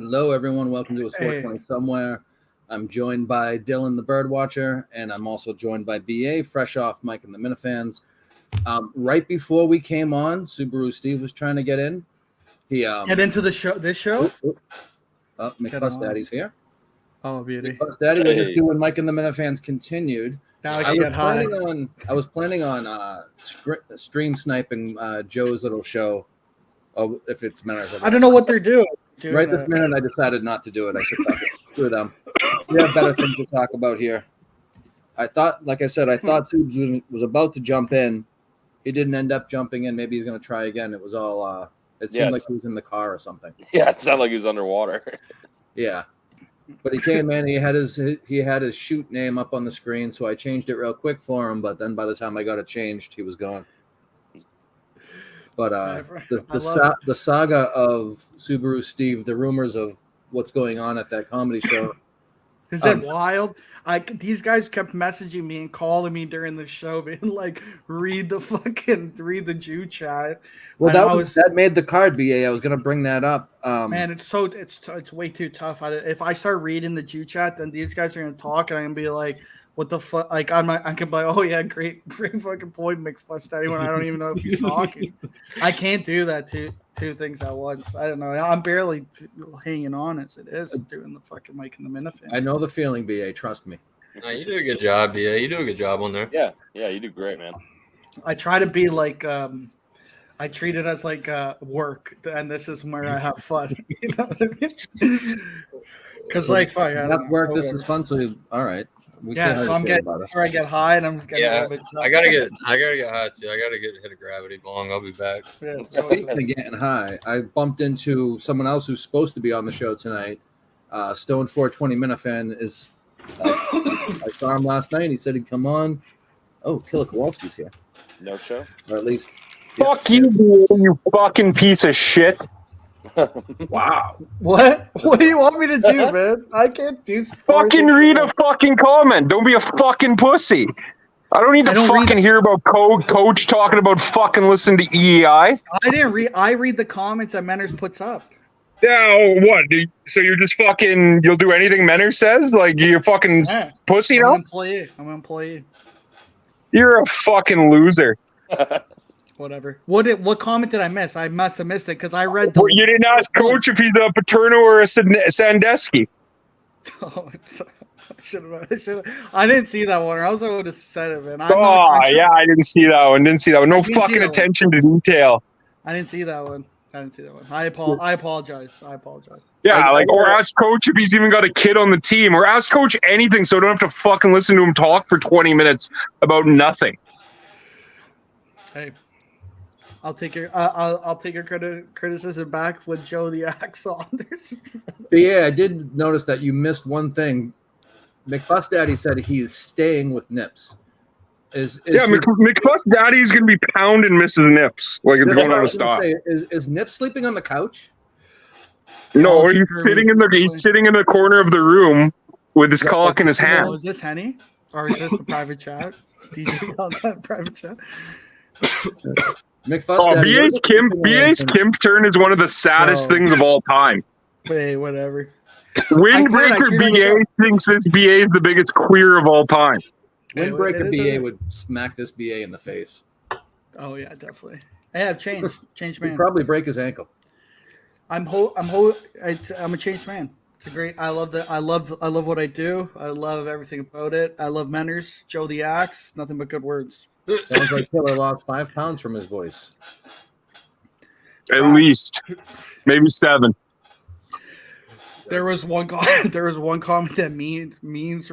Hello, everyone. Welcome to a 420 Somewhere. I'm joined by Dylan, the Birdwatcher, and I'm also joined by BA, fresh off Mike and the Minifans. Right before we came on, Subaru Steve was trying to get in. He get into the show. This show. McFuss Daddy's here. Oh, beauty. McFuss Daddy was just doing Mike and the Minifans continued. Now I was planning on stream sniping Joe's little show. Oh, if it's Manners. I don't know what they're doing. Right this minute, I decided not to do it. I said, screw them. We have better things to talk about here. I thought Subes was about to jump in. He didn't end up jumping in. Maybe he's going to try again. It was all, it seemed like he was in the car or something. Yeah, it sounded like he was underwater. Yeah. But he came in. He had his shoot name up on the screen, so I changed it real quick for him. But then by the time I got it changed, he was gone. But the saga of Subaru Steve, the rumors of what's going on at that comedy show. Is that wild? These guys kept messaging me and calling me during the show, being like, read the Jew chat. Well, that made the card, BA. I was gonna bring that up. Man, it's way too tough. If I start reading the Jew chat, then these guys are gonna talk, and I'm gonna be like, what the fuck? Like I can be like, oh yeah, great fucking point, McFuss Daddy, when I don't even know if he's talking. I can't do that two things at once. I don't know. I'm barely hanging on as it is doing the fucking Mike and the Minifan. I know the feeling, BA. Trust me. No, you did a good job, BA. You do a good job on there. Yeah, you do great, man. I try to be like, I treat it as like work, and this is where I have fun. You know what I mean? Because like, fuck, that's work. This is fun. So all right. So I'm getting where I get high, and I'm just getting a bit. I gotta get high too. I gotta hit a gravity bong. I'll be back. Speaking of getting high, I bumped into someone else who's supposed to be on the show tonight. Stone 420 Minifan is. I saw him last night. He said he'd come on. Oh, Killer Kowalski's here. No show, or at least. Fuck you fucking piece of shit. Wow. What do you want me to do, man? I can't do. Fucking read a fucking comment. Don't be a fucking pussy. I don't need to fucking hear about coach talking about fucking listen to EEI. I didn't read. I read the comments that Menners puts up. Yeah, what? So you're just fucking. You'll do anything Menners says? Like you're fucking pussy now? I'm an employee. You're a fucking loser. Whatever. What comment did I miss? I must have missed it because I read the. Well, you didn't ask Coach if he's a Paterno or a Sandusky. Oh, I should have. I didn't see that one, or else I would have said it, man. I didn't see that one. No fucking attention to detail. I didn't see that one. I apologize. Yeah, or ask Coach if he's even got a kid on the team, or ask Coach anything so I don't have to fucking listen to him talk for 20 minutes about nothing. Hey. I'll take your criticism back with Joe the Axe Saunders. But yeah, I did notice that you missed one thing. McFuss Daddy said he's staying with Nips. McFuss Daddy's gonna be pounding Mrs. Nips like it's going out of stop. Is Nips sleeping on the couch? No, he's sitting in the corner of the room with his cock in his hand. Is this Henny or is this the private chat? DJ on that private chat. BA's Kimp turn is one of the saddest things of all time. Hey, whatever. Windbreaker BA thinks this BA is the biggest queer of all time. Windbreaker BA would smack this BA in the face. Oh yeah, definitely. I have changed man. He'd probably break his ankle. I'm a changed man. It's a great. I love that. I love what I do. I love everything about it. I love Menners, Joe the Axe. Nothing but good words. Sounds like Killer lost 5 pounds from his voice. At least, maybe 7. There was one comment that memes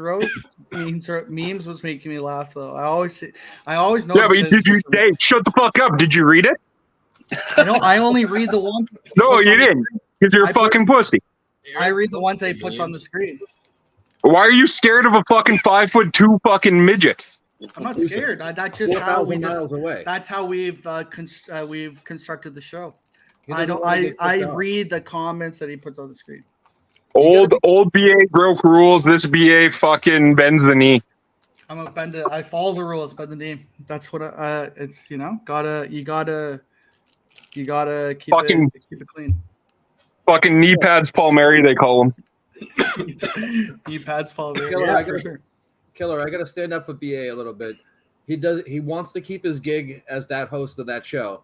was making me laugh though. I always know. Yeah, but shut the fuck up. Did you read it? I only read the one. No, you didn't, because you're a fucking pussy. I read the ones that he puts on the screen. Why are you scared of a fucking 5'2" fucking midget? I'm not scared. That's just how That's how we've constructed the show. I read the comments that he puts on the screen. Old BA broke rules. This BA fucking bends the knee. I'm a bend it. I follow the rules, bend the knee. That's what you gotta keep it clean. Fucking knee pads, Palmieri, they call him. He pads Paul there. Killer, Yeah, I for gotta- sure. Killer, I gotta stand up for BA a little bit. He wants to keep his gig as that host of that show.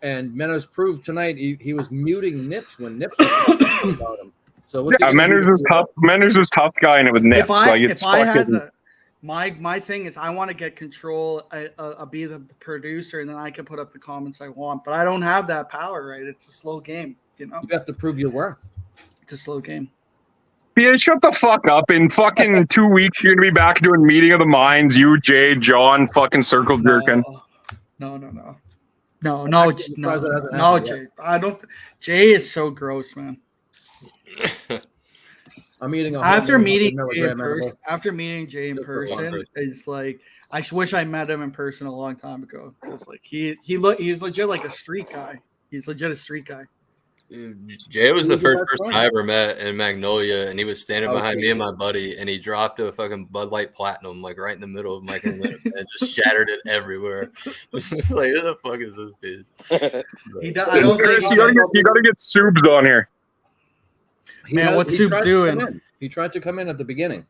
And Menos proved tonight he was muting Nips when Nips was talking about him. So what's he Yeah, gonna Menners do? was tough. Menners was tough guy, and it was nips. If I, Like it's if I had fucking. my thing is I want to get control. I'll be the producer, and then I can put up the comments I want. But I don't have that power, right? It's a slow game, you know. You have to prove your worth. It's a slow game. Yeah, shut the fuck up. In fucking 2 weeks, you're gonna be back doing meeting of the minds. You, Jay, John, fucking circle jerking. No, I'm surprised that hasn't happened Jay. I don't. Jay is so gross, man. I'm eating a After whole meeting Jay in milligram edible. person, Just for person, it's like I wish I met him in person a long time ago. It's like he's legit like a street guy. He's legit a street guy. Jay was the Who's first your best person friend? I ever met in Magnolia, and he was standing behind Okay. me and my buddy, and he dropped a fucking Bud Light Platinum like right in the middle of Mike and it just shattered it everywhere. It's just like, who the fuck is this dude? He does. I don't think. You gotta get Subs on here. Man, what's he Soup's tried to doing? come in. He tried to come in at the beginning.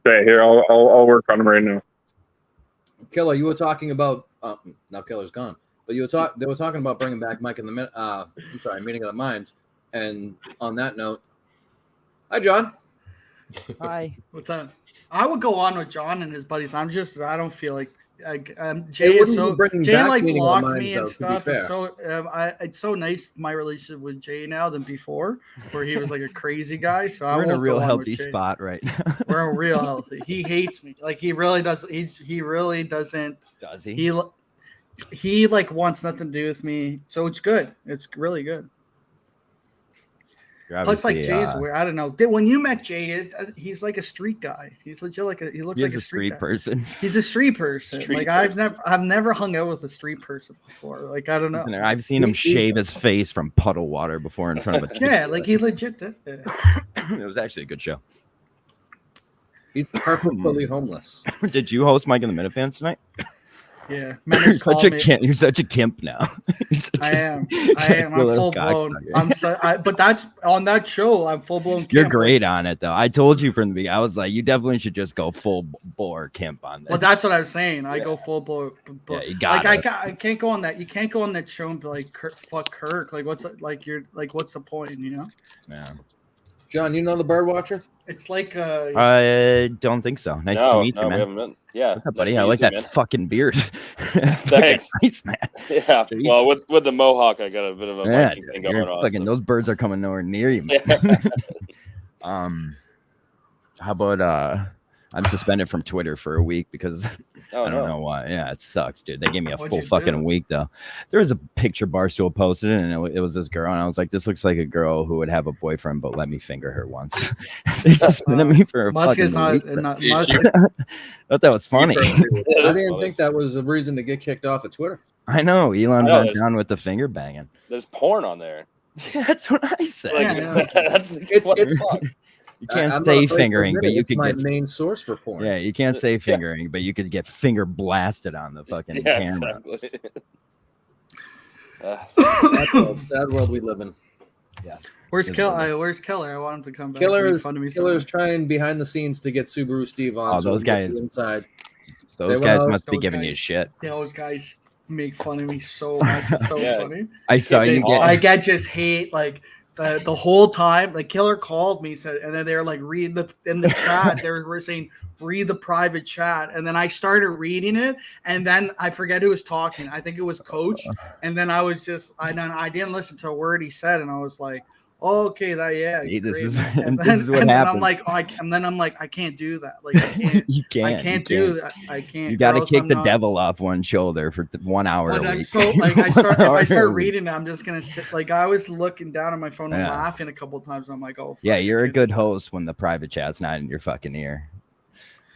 Okay, here I'll work on him right now. Killer, you were talking about now Killer's gone, but they were talking about bringing back Mike in the meeting of the minds. And on that note, hi John. Hi. What's that? I would go on with John and his buddies. I don't feel like Jay It is wouldn't so be bringing Jay back like meeting of the blocked me and minds, though, to be stuff. And fair. so it's so nice my relationship with Jay now than before, where he was like a crazy guy. So I We're in a won't real go on healthy with Jay. spot right now. We're a real healthy. He hates me. Like he really does. He really doesn't. Does he? He like wants nothing to do with me. So it's good. It's really good. You're Plus, like obviously, Jay's weird. I don't know. When you met Jay, he's like a street guy. He's legit like he looks he like is a a street guy. person. He's a street person. Street like person. I've never hung out with a street person before. Like I don't know. I've seen him He's- shave his face from puddle water before in front of a Yeah, like he legit did. it. It was actually a good show. He's purposefully homeless. Did you host Mike and the Minifans tonight? Yeah, You're Manners such called a me. kimp. You're such a kimp now. You're such I a- am. I'm little full blown. cocksucker. But that's on that show. I'm full blown. You're great on it though. I told you from the beginning. I was like, you definitely should just go full bore kimp on Well, that. that's what I was saying. I go full blown. Yeah, you got like it. I can't go on that. You can't go on that show and be like, fuck Kirk. Like what's like you're like what's the point? You know? Yeah. John, you know the Bird Watcher? It's like I don't think so. Nice to meet you, we man. haven't been. Yeah, What's up, nice buddy? to I meet like you that too, man. fucking beard. That's Thanks. nice, man. Yeah, Jesus. well, with the mohawk, I got a bit of a Yeah, Viking thing you're going on. fucking, so- those birds are coming nowhere near you, man. Yeah. How about I'm suspended from Twitter for a week because Oh I don't no. know why. Yeah, it sucks, dude. They gave me a What'd full you fucking do? week though. There was a picture Barstool posted, and it was this girl, and I was like, "This looks like a girl who would have a boyfriend, but let me finger her once." They suspended me for a Musk fucking is not. week. not You- Musk, you- Thought that was funny. Yeah, I that's didn't funny. think that was a reason to get kicked off of Twitter. I know Elon's I know, not there's- down with the finger banging. There's porn on there. That's what I said. Like, Yeah. that's what the fuck. You can't I'm not say afraid to fingering, admit but it. you It's could my get main source for porn. yeah, you can't say fingering, but you could get finger blasted on the fucking Yeah, camera. exactly. That world we live in. where's It's Keller? funny. Where's Keller? I want him to come back. Killer and make is fun of me. Killer's trying behind the scenes to get Subaru Steve on. Oh, so those we can get guys- the inside. Those They guys went out- must be those giving you guys- shit. Those guys make fun of me so much. It's so Yeah. funny. I saw They- you get. I get just hate like the whole time. Like Killer called me, said, and then they're like read the in the chat. They were saying read the private chat, and then I started reading it, and then I forget who was talking. I think it was Coach, and then I didn't listen to a word he said, and I was like, oh, okay, that yeah. Hey, this great, is- man. And this then, is what and then I'm happens. like, I can't do that. Like I can't. you can't. I can't do that. I can't. You got or to else kick I'm the not- devil off one shoulder for 1 hour When a I'm week. so like if 1 I hour a start week. reading it, I'm just gonna sit like I was looking down at my phone and Yeah. laughing a couple times. I'm like, oh Yeah, fuck, you're a kids. good host when the private chat's not in your fucking ear.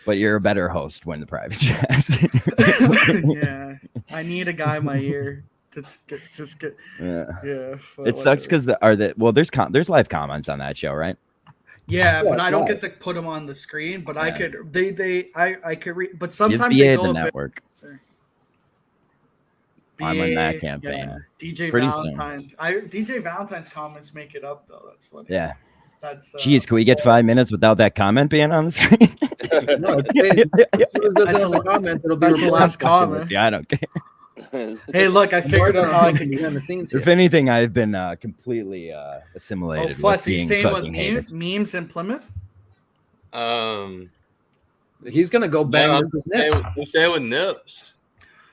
But you're a better host when the private chat's in your ear. Yeah, I need a guy in my ear to just get Yeah. yeah. It sucks because there's live comments on that show, right? yeah, but Yeah, I don't right. get to put them on the screen. But I Yeah. could I could read, but Give sometimes they BA go the a bit. network. I'm on that BA, campaign. yeah, DJ Pretty soon. Valentine. DJ Valentine's comments make it up though. That's funny. Yeah. That's Jeez, can we get 5 minutes without that comment being on the screen? No, as soon as there's That's another a- comment, it'll be that's the removed. last comment. Yeah, I don't care. Hey, look, I figured out how I could. behind the scenes If here. anything, I've been completely Oh, assimilated with Fuss, are you being saying what fucking hated. memes in Plymouth? He's gonna go bang I'm Mrs. Nips. staying with Nips.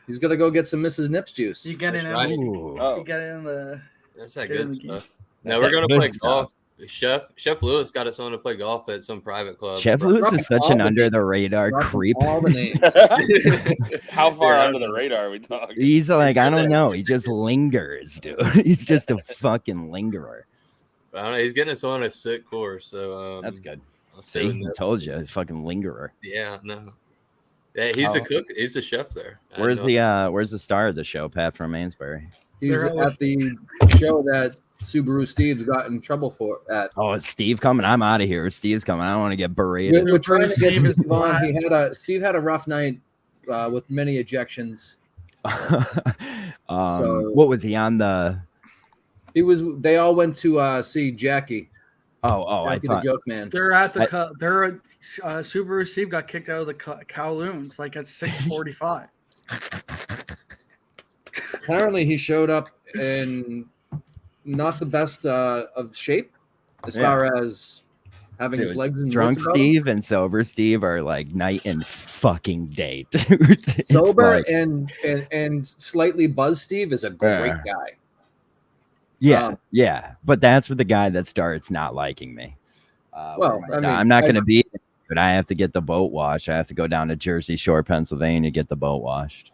He's gonna go get some Mrs. Nips juice. You get it That's in. right. Ooh. Oh. You get it in the. That's that Get in good the game. stuff. That's Now we're that gonna good play stuff. golf. Chef Lewis got us on to play golf at some private club. Chef Lewis dropping is such all an the under the radar Dropping creep. all the names. How far Yeah. under the radar are we talking? He's like, I don't know. He just lingers, dude. He's just a fucking lingerer. I don't know, he's getting us on a sick course, so That's good. I'll stay See, with I Nips. told you, he's fucking lingerer. Yeah, no. Yeah, he's the Oh. cook. He's the chef there. I Where's know. where's the star of the show, Pat from Amesbury? He's They're always- at the show that Subaru Steve's got in trouble for at. Oh, is Steve coming? I'm out of here. Steve's coming. I don't want to get berated. We're trying to get Steve is Steve on. black. Steve had a rough night with many ejections. What was he on the? They all went to see Jackie. Oh, I Jackie the thought. Joke Man. They're at the. They're Subaru Steve got kicked out of the Kowloons like at 6:45. Apparently, he showed up in not the best of shape as Yeah. far as having his Dude, legs and Drunk wits about him. Steve and sober Steve are like night and fucking day, dude. It's Sober like- and slightly buzzed Steve is a great Yeah. guy. yeah, yeah. But that's with the guy that starts not liking me. Well, I mean, I'm not going to be, but I have to get the boat washed. I have to go down to Jersey Shore, Pennsylvania, get the boat washed.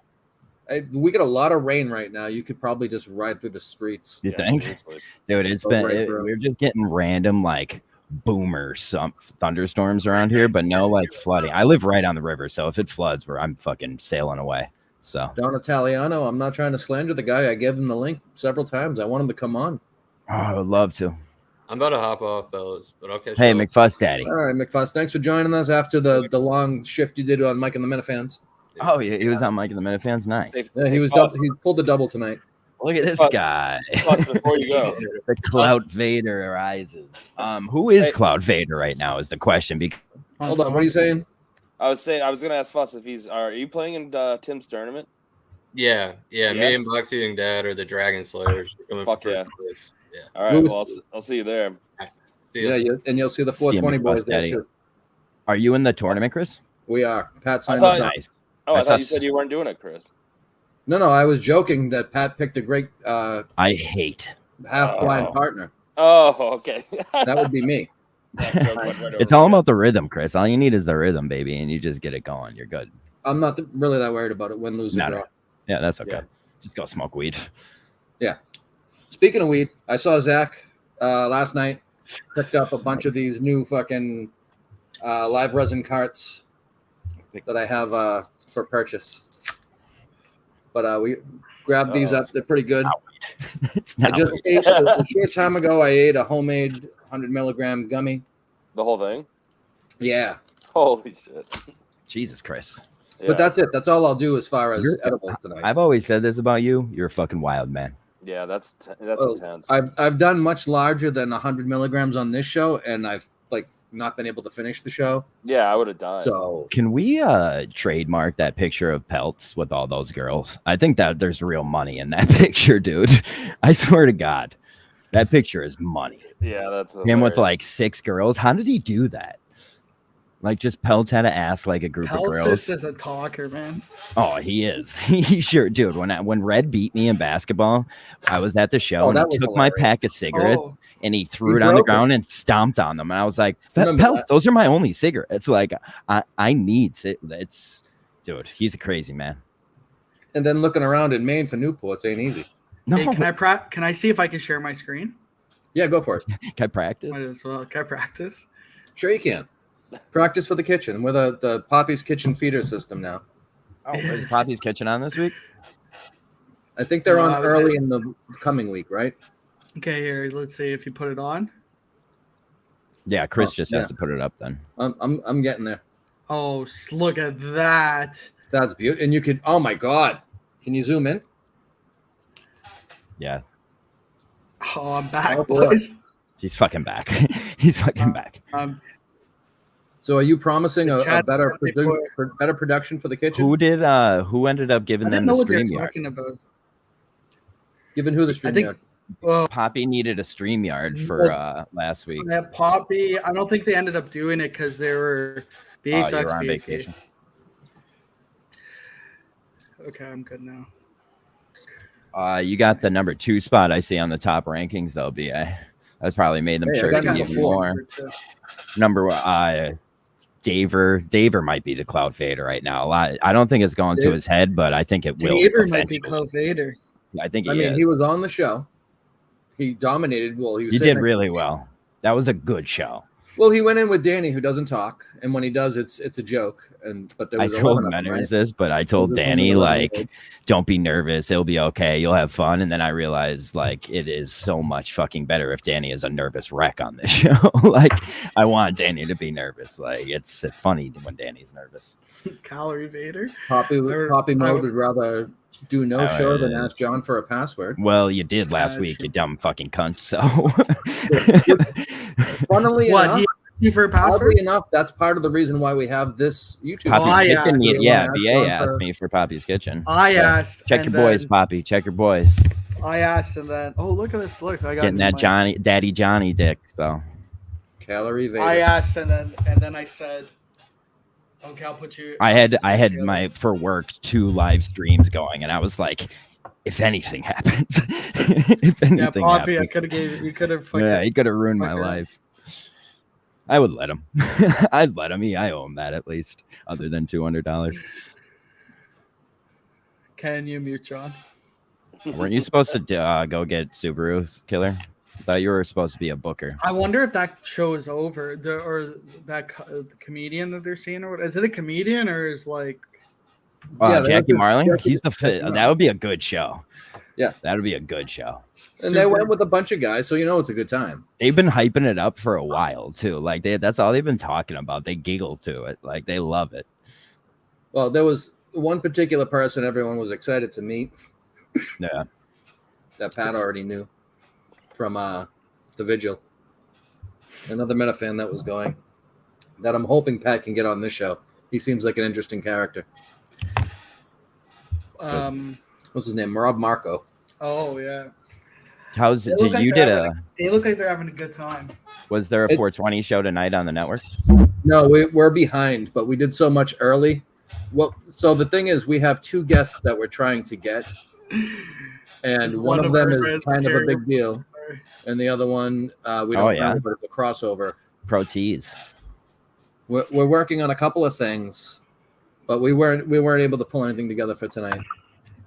We get a lot of rain right now. You could probably just ride through the streets. You Yeah, think? seriously. Dude, it's Go been right through. we're just getting random like boomer some thunderstorms around here, but no like flooding. I live right on the river, so if it floods, I'm fucking sailing away. So Don Italiano, I'm not trying to slander the guy. I gave him the link several times. I want him to come on. I would love to. I'm about to hop off, fellas, but I'll catch Hey, you up. McFuss Daddy. All right, McFuss, thanks for joining us after the long shift you did on Mike and the Minifans. Oh, yeah, he was on Mike and the Minifans. Nice. Hey, Yeah, he was Fuss, he pulled the double tonight. Look at this Fuss. guy. Fuss, before you go, The Clout Vader arises. Who is Hey. Clout Vader right now is the question. Because Hold on, what are you saying? I was gonna ask Fuss if are you playing in Tim's tournament? Yeah. Yeah? Me and Boxy and Dad are the Dragon Slayers. Coming Fuck for yeah. first place. Yeah. All right, Who well I'll see you there. See ya. Yeah, and you'll see the See you, 420 boys McFuss there Daddy. too. are you in the tournament, Chris? We are. Pat signed thought- us up. Nice. Oh, I I thought you saw- said you weren't doing it, Chris. No, I was joking that Pat picked a great I hate. half-blind Oh. partner. Oh, okay. That would be me. It's all about the rhythm, Chris. All you need is the rhythm, baby, and you just get it going. You're good. I'm not really that worried about it. Win, lose, or No, draw. no. Yeah, that's okay. Yeah. Just go smoke weed. Speaking of weed, I saw Zach last night. Picked up a bunch of these new fucking live resin carts that I have for purchase. But we grabbed these up. They're pretty good. It's I not. just ate a short time ago. I ate a homemade 100 milligram gummy. The whole thing. Yeah, Holy shit. Jesus, Chris. Yeah. but that's it. That's all I'll do as far as You're- edibles tonight. I've always said this about you. You're a fucking wild man. Yeah, that's Well, intense. I've done much larger than 100 milligrams on this show, and I've not been able to finish the show. Yeah, I would have died. So Can we trademark that picture of Pelts with all those girls? I think that there's real money in that picture, dude. I swear to God, that picture is money. yeah, that's Him hilarious. with like 6 girls. How did he do that? Like just Pelts had to ask like a group of Peltz girls. is a talker, man. Oh, he is. He sure, dude. When Red beat me in basketball, I was at the show Oh, and that he was took my hilarious. pack of cigarettes Oh, and he threw He it on the broke 'em. ground and stomped on them. And I was like, Remember Pelts, that. those are my only cigarettes. Like I need it's dude. He's a crazy man. and then looking around in Maine for Newports ain't easy. No, hey, can I see if I can share my screen? Yeah, go for it. can I practice? Might as well. Can I practice? Sure, you can. Practice for the kitchen. We're the Poppy's Kitchen feeder system now. Oh, is Poppy's Kitchen on this week? I think they're No, on I was early at- in the coming week, right? Okay, here. Let's see if you put it on. Yeah, Chris Oh, just yeah. has to put it up then. I'm getting there. Oh, look at that. That's beautiful. And you could. Oh my God! Can you zoom in? Yeah, Oh, I'm back, Oh, boy. boys. he's fucking back. He's fucking back. So are you promising The a chat better before- better production for the kitchen? Who ended up I giving didn't them know the what they're StreamYard? talking about. Given who the I stream think- yard? Well, Poppy needed a StreamYard for last week. that Poppy, I don't think they ended up doing it because they were Oh, BSX, you were on BSK. vacation. Okay, I'm good now. You got the number 2 spot I see on the top rankings though, BA. That's probably made them Hey, I sure got to number give you 4. more. Number Daver might be the Cloud Fader right now. I don't think it's going to Dave- his head, but I think it will. Daver might be eventually. Cloud Vader. I think I he mean, is. he was on the show. He dominated. Well, he was. You sitting did next- really well. That was a good show. Well, he went in with Danny, who doesn't talk, and when he does, it's a joke. But there I was told 11 of them, Menners right? this, but I told There's only Danny 11 like, of them. don't be nervous. It'll be okay. You'll have fun. And then I realized like it is so much fucking better if Danny is a nervous wreck on this show. Like I want Danny to be nervous. Like it's funny when Danny's nervous. Calorie Vader. Poppy Mode would rather do no show than Uh, ask John for a password. Well, you did last week, sure. you dumb fucking cunt. So Funnily What? enough, He for a password? oddly enough, that's part of the reason why we have this YouTube. Poppy's yeah, Kitchen, so yeah, when I BA asked asked for- me for Poppy's Kitchen. I So, asked. check and your boys, then- Poppy. Check your boys. I asked, and then look at this! Look, I got Getting that my- Daddy Johnny dick. So Calorie Vader. I asked, and then I said, "Okay, I'll put you." I had my for work 2 live streams going, and I was like, if anything happens, if Yeah, anything Poppy, I happens, could have gave you. Could have. yeah, he could have ruined my fucker. life. I would let him. I'd let him. I owe him that at least, other than $200. Can you mute John? Weren't you supposed to go get Subaru Killer? I thought you were supposed to be a booker. I wonder if that show is over. The comedian that they're seeing, or what? Is it a comedian or is like? Yeah, they Jackie have Marling. Jackie- He's the fit. That would be a good show. Yeah. That would be a good show. And they went with a bunch of guys, so you know it's a good time. They've been hyping it up for a while too. Like that's all they've been talking about. They giggle to it. Like they love it. Well, there was one particular person everyone was excited to meet Yeah. that Pat already knew from the Vigil. Another meta fan that was going that I'm hoping Pat can get on this show. He seems like an interesting character. What's his name? Rob Marco. Oh yeah. How's They it? look like You they're did having They look like they're having a good time. Was there a It- 420 show tonight on the network? No, we're behind, but we did so much early. Well, so the thing is, we have 2 guests that we're trying to get, and Just one one of of them our is friends kind of a carry- big deal, Sorry. and the other one we Oh, don't yeah. know, but it's a crossover. Pro tease. We're working on a couple of things, but we weren't able to pull anything together for tonight.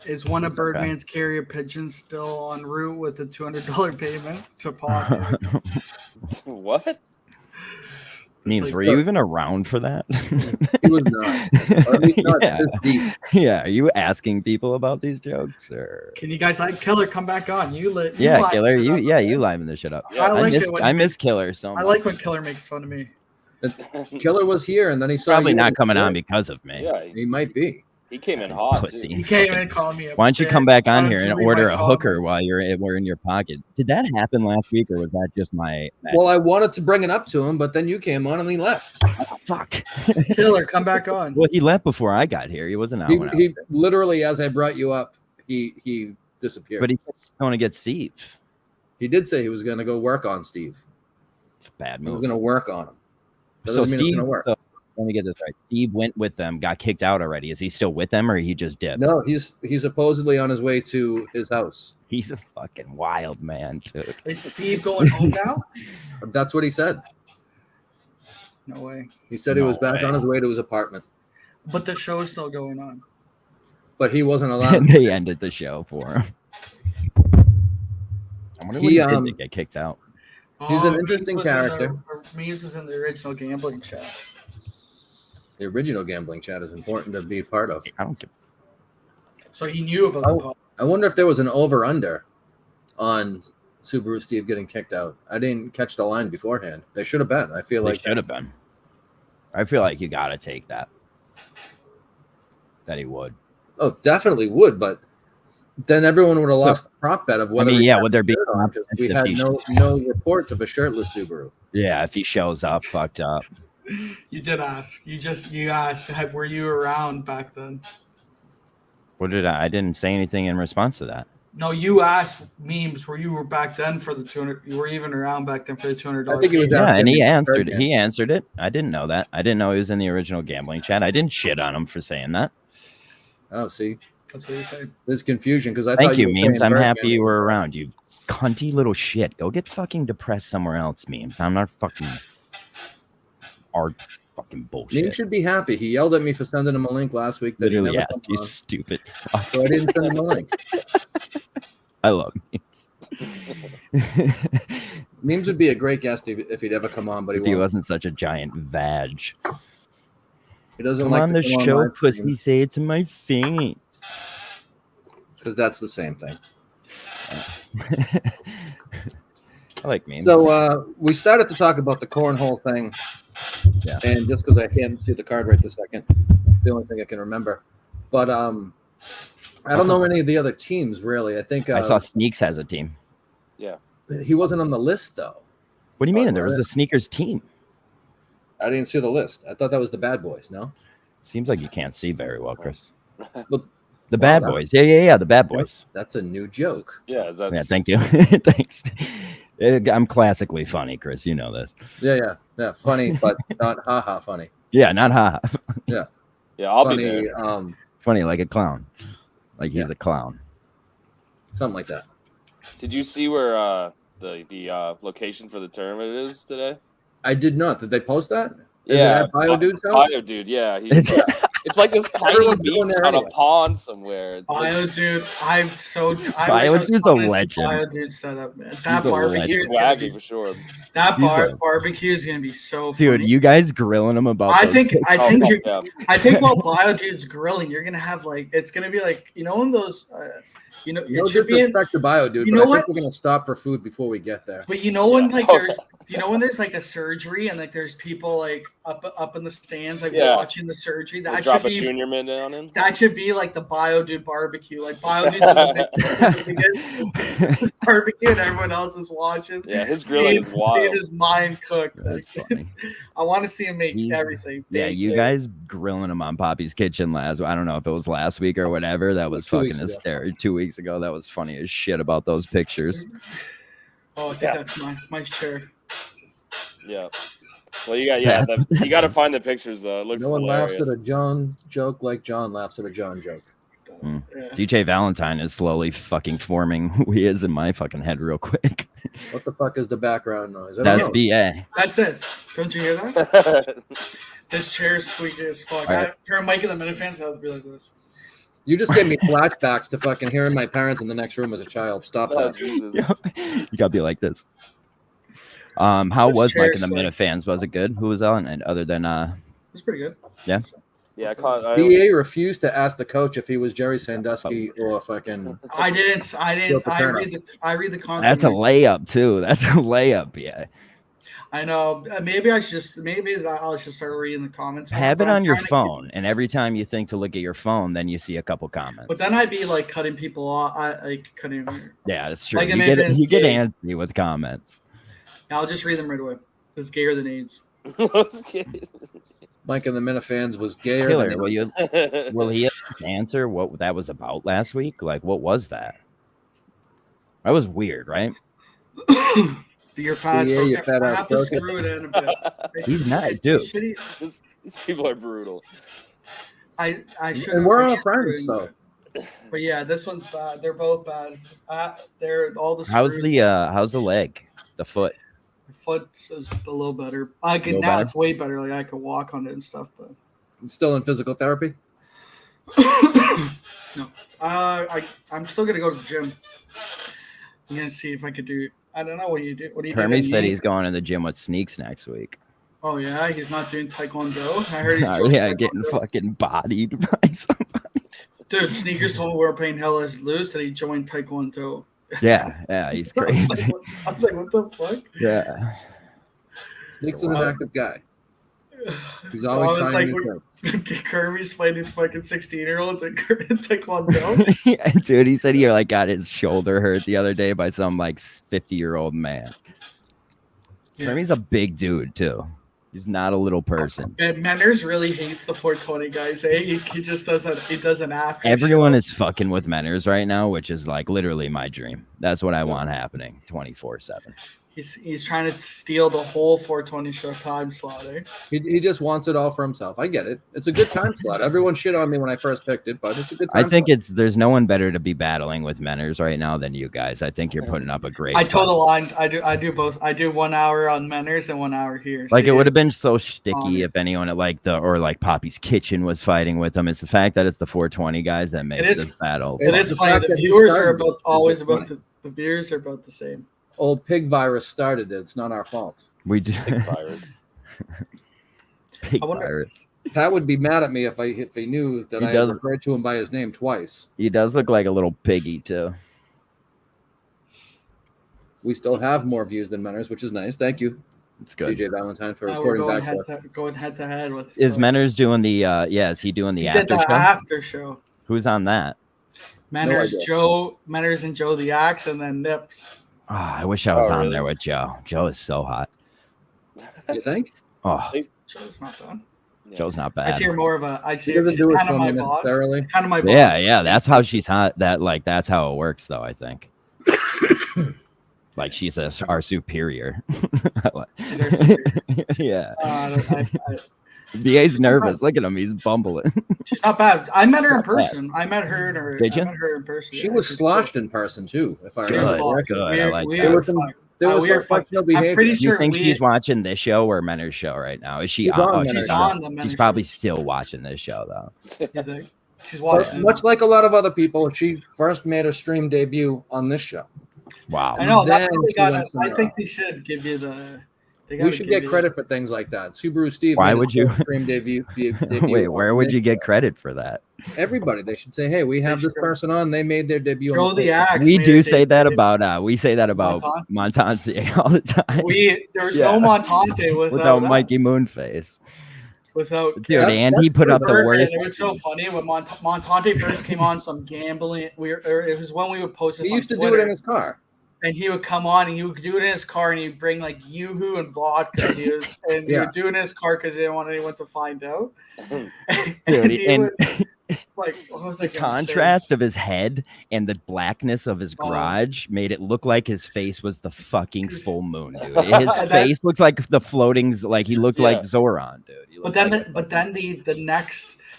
Is one of Okay. Birdman's carrier pigeons still en route with a $200 payment to Poppy? What? Means like were the- you even around for that? He was not. Or at least not yeah. this deep. Yeah. Are you asking people about these jokes or? Can you guys like Killer come back on? You lit. Yeah, liven Killer. it You up, yeah, man. you liven this shit up. Yeah, I like miss, it when I miss Killer so much. I like when Killer makes fun of me. Killer was here, and then he saw Probably you not and- coming on because of me. Yeah, He might be. he came in hot. Pussy. Too. He came in and called me. Why don't you come back on Why here don't and you read order my a hooker comments? while we're in your pocket? Did that happen last week or was that just my Well, I wanted to bring it up to him, but then you came on and he left. fuck? Killer, come back on. Well, he left before I got here. He wasn't out. when I was He there. literally, as I brought you up, he disappeared. But he said he's going to get Steve. He did say he was going to go work on Steve. It's a bad He was move. going to work on him. That So doesn't mean it's Steve, going to work. so, let me get this right. Steve went with them, got kicked out already. Is he still with them or he just dipped? No, he's supposedly on his way to his house. He's a fucking wild man, dude. Is Steve going home now? That's what he said. No way. He said he No was back way. on his way to his apartment, But the show's still going on. but he wasn't allowed. And they ended the show for him. I wonder what He, he did to get kicked out. He's an Memes interesting was in character. Memes is in the original gambling chat. The original gambling chat is important to be part of. I don't give. So he knew about Oh. the pod. I wonder if there was an over/under on Subaru Steve getting kicked out. I didn't catch the line beforehand. There should have been. I feel They like should have been. I feel like you got to take that. That he would. Oh, definitely would, but Then everyone would have lost the prop bet of whether. would there be we had no reports of a shirtless Subaru. Yeah, if he shows up, fucked up. You did ask. You asked, were you around back then? What did I didn't say anything in response to that. No, you asked memes where you were back then for the 200. You were even around back then for the $200. I think it was Yeah, and he after answered. He answered it. I didn't know that. I didn't know he was in the original gambling chat. I didn't shit on him for saying that. Oh, see, That's what you said. there's confusion because I Thank thought you, were memes. saying I'm happy Birdman. you were around. You cunty little shit. Go get fucking depressed somewhere else, memes. I'm not fucking art fucking bullshit. Memes should be happy. He yelled at me for sending him a link last week. That Literally he never asked come you, on, stupid fuck. so I didn't send him a link. I love memes. Memes would be a great guest if he'd ever come on, but If he he won't. wasn't such a giant vag. He doesn't Come like on to the come show, live pussy. Say it to my face. because that's the same thing. I like memes. So we started to talk about the cornhole thing, Yeah. and just because I can't see the card right this second, the only thing I can remember. But I don't know any of the other teams really. I think I saw Sneaks has a team. he wasn't on the list though. What do you mean? Oh, There was really? a sneakers team. I didn't see the list. I thought that was the Bad Boys. No, Seems like you can't see very well, Chris. But- The Bad Well, Boys. Yeah. The Bad Boys. that's a new joke. Yeah, is that Yeah, thank you. Thanks. I'm classically funny, Chris. You know this. Yeah. Funny, but not haha funny. Yeah, not ha. Yeah, I'll be Funny, there. Funny like a clown. Like he's Yeah. a clown. something like that. Did you see where the location for the tournament is today? I did not. Did they post that? Is Yeah, it at Bio Dude's house? Bio Dude, yeah. It's like this tiny Everyone's going beach there on a anyway. pond somewhere. Bio Dude, I wish I was Dude's a honest with legend. Bio Dude setup, man. He's That a barbecue It's is gonna be, swaggy for sure. that He's a- barbecue is gonna be so Dude, funny. you guys grilling him about I those think pics. I Oh, think fuck you're, yeah. I think while Bio Dude's grilling, you're gonna have like it's gonna be like in those No it should be in, disrespect to Bio Dude, You but know I think what? we're gonna stop for food before we get there. but when Yeah. like there's when there's like a surgery and like there's people like up in the stands like Yeah. watching the surgery, They that drop should a be junior mint on him. that should be like the Bio Dude barbecue. Like Bio Dude's in the biggest barbecue and everyone else is watching. Yeah, his grilling is Seeing wild. his mind cook. That's Like, funny. I want to see him make He's- everything. Yeah, big, you big. guys grilling him on Poppy's Kitchen I don't know if it was last week or whatever. That was 2 weeks fucking ago. hysterical. 2 weeks ago. That was funny as shit about those pictures. Oh, I think Yeah. that's my chair. Yeah. Well, you got to find the pictures though. It looks No one laughs hilarious. at a John joke like John laughs at a John joke. Hmm. Yeah. DJ Valentine is slowly fucking forming who he is in my fucking head real quick. What the fuck is the background noise? I don't That's know. BA. That's this. Don't you hear that? This chair's squeaky as fuck. All right. Turn Mike and the Minifans out to be like this. You just gave me flashbacks to fucking hearing my parents in the next room as a child. Stop Oh, that. Jesus. You gotta be like this. How This was Mike and chair's the like- Minifans? Was it good? Who was on? And other than It's pretty good. Yeah, I caught. BA refused to ask the coach if he was Jerry Sandusky or fucking. I didn't. Joe Paterno. I read the concept. that's a layup too. That's a layup. Yeah. I know. Maybe I'll just start reading the comments. more, Have but it I'm on your trying to keep- phone, and every time you think to look at your phone, then you see a couple comments. But then I'd be like cutting people off. I like cutting. Yeah, that's true. Like You an get infant you get kid. antsy with comments. I'll just read them right away. It's gayer than AIDS. Mike and the Minifans was gayer. Taylor, than will he answer what that was about last week? Like, what was that? That was weird, right? You're fat. Yeah, you fat I ass have to broken. screw it in a bit. He's not, It's dude. shitty. These people are brutal. I should. And we're all friends, so But yeah, this one's bad. They're both bad. They're all the. How's screws. how's the leg, the foot? My foot is a little better. I can Little now. better? It's way better. Like I can walk on it and stuff. But still in physical therapy. no, I'm still gonna go to the gym. I'm gonna see if I could do. I don't know what you do. What do you do? Hermes said he's going to the gym with Sneaks next week. Oh yeah, he's not doing taekwondo. I heard he's Oh, joining yeah, taekwondo. getting fucking bodied by somebody. Dude, Sneakers told me we were paying hella loose that he joined taekwondo. Yeah, he's I was like, crazy. what the fuck? Yeah. Sneaks is an active guy. He's always Oh, it's trying like new things. Kirby's fighting fucking 16-year-olds and Taekwondo. Yeah, dude, he said he like got his shoulder hurt the other day by some like 50-year-old man. Yeah. Remy's a big dude too. He's not a little person. And Menners really hates the 420 guys. Eh? He just doesn't. He doesn't after. Everyone is fucking with Menners right now, which is like literally my dream. That's what I want happening 24/7. He's trying to steal the whole 420 show time slot. Eh? He just wants it all for himself. I get it. It's a good time slot. Everyone shit on me when I first picked it, but it's a good time I think slot. there's no one better to be battling with Menners right now than you guys. I think you're putting up a great I told fight. the line. I do both. I do 1 hour on Menners and 1 hour here. Like See, it would have been so sticky Um, if anyone at like like Poppy's Kitchen was fighting with them. It's the fact that it's the 420 guys that makes is- this battle. It fun. is The funny. fact The that he viewers are started it about is always just about funny. the viewers are about the same. Old pig virus started it. It's not our fault. We do Virus. pig I wonder- virus. Pat would be mad at me if he knew that He I does- referred to him by his name twice. He does look like a little piggy too. We still have more views than Menners, which is nice. Thank you, It's good. DJ Valentine, for Now we're reporting going back to us. head to head with. Is Menners doing the is he doing the He did after the show? after show. Who's on that? Menners, idea. Menners and Joe the Axe, and then Nips. Oh, I wish I was Oh, on really? there with Joe. Joe is so hot. You think? Oh, Joe's not done. Yeah. Joe's not I bad. see her more of a. I see He her. doesn't She's do it kind of for my me boss. necessarily. Kind of my boss. Yeah, that's how she's hot. That's how it works, though. I think. Like she's our superior. She's our superior. Yeah, I, BA's nervous. Look at him; he's bumbling. she's not bad. I met her in Not bad. person. I met her in her. Did you? I met her in person. She yeah, was she's sloshed cool. in person too, if I She was remember sloshed. correctly. Good, I like we that. There are was some- fucked. There was we some are fucked. questionable I'm behavior. pretty Do sure you think we. she's watching this show or Menner's show right now? Is she She's on? on Oh, Menner's she's show. on. the She's Menner's probably show. still watching this show though. You think? She's Much, watching. much like a lot of other people, she first made her stream debut on this show. Wow. I know. That's Then what they she got. went I somewhere think else. they should give you the. They We gotta should give get you- credit for things like that. Subaru Steve. Why made his would you- first stream debut? Wait, where on would this you get show. credit for that? Everybody. They should say, "Hey, we have They this should. person on. They made their debut." Joe on the Facebook." Axe. We made do her say that debut. about we say that about Montante all the time. There was Yeah. no Montante without us. Mikey Moonface. Without Dude, That- and that's he put up the Birdman, worst. it was so funny when Montante first came on some gambling. It was when we would post this He on used to Twitter, do it in his car. and he would come on and he would do it in his car, and he'd bring like Yoo-hoo and vodka, and he Yeah. would do it in his car because he didn't want anyone to find out. Dude, he and would, like, what was I the gonna say? contrast of his head and the blackness of his Oh. garage made it look like his face was the fucking full moon, dude. His That- face looked like the floatings, like he looked like Yeah. Zoran, dude. He But looked then,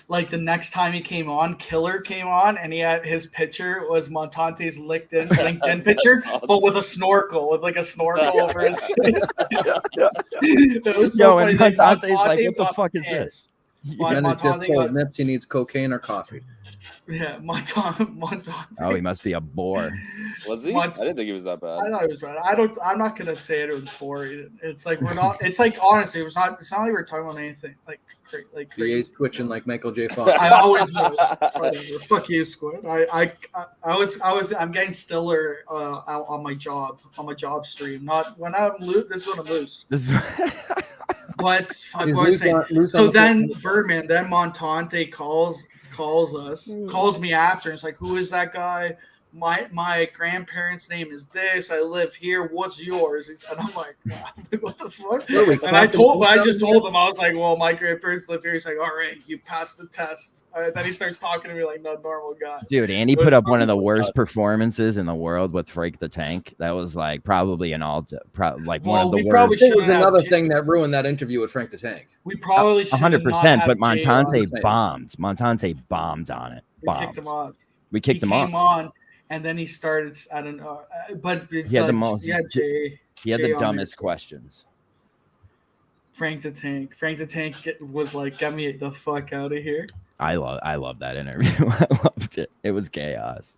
like the next time he came on, Killer came on, and he had his picture was Montante's LinkedIn picture, That's awesome. but with a snorkel, with like a snorkel over his face. It was so Yo, funny. and that Montante's like, Montante what the got fuck is pissed. this? Mon- Then it just Montante told got- Nips he needs cocaine or coffee. Yeah, Montante. Oh, he must be a bore. Was he? Mont- I didn't think he was that I bad. thought it was right. I'm not gonna say it was boring. It's like we're not. It's like honestly, it's not like we're talking about anything like DA's crazy. twitching like Michael J. Fox. I always was. Whatever. Fuck you, Squid. I'm getting stiller out on my job stream. Not when I'm loose. This is when I'm loose. This is But fuck, He's what was I saying? loose on So the then foot. Birdman, then Montante calls me after, and it's like, who is that guy? My grandparents' name is this. I live here. What's yours? And I'm like, what the fuck? Where we And I clapping just down told him, I was like, well, my grandparents live here. He's like, all right, you passed the test. And then he starts talking to me like no normal guy. Dude, and he It was put up one of the so worst nuts. performances in the world with Frank the Tank. That was like probably an one Well, of the we probably worst. It was shouldn't have another Jim- thing that ruined that interview with Frank the Tank. We probably should 100%, but Montante on. bombed. Montante bombed on it. We kicked him off. We kicked him he off. came on, and then he started. I don't know, but He had the most- Yeah, Jay. He had Jay the on dumbest questions. Frank the Tank. Frank the Tank was like, "Get me the fuck out of here." I love that interview. I loved it. It was chaos.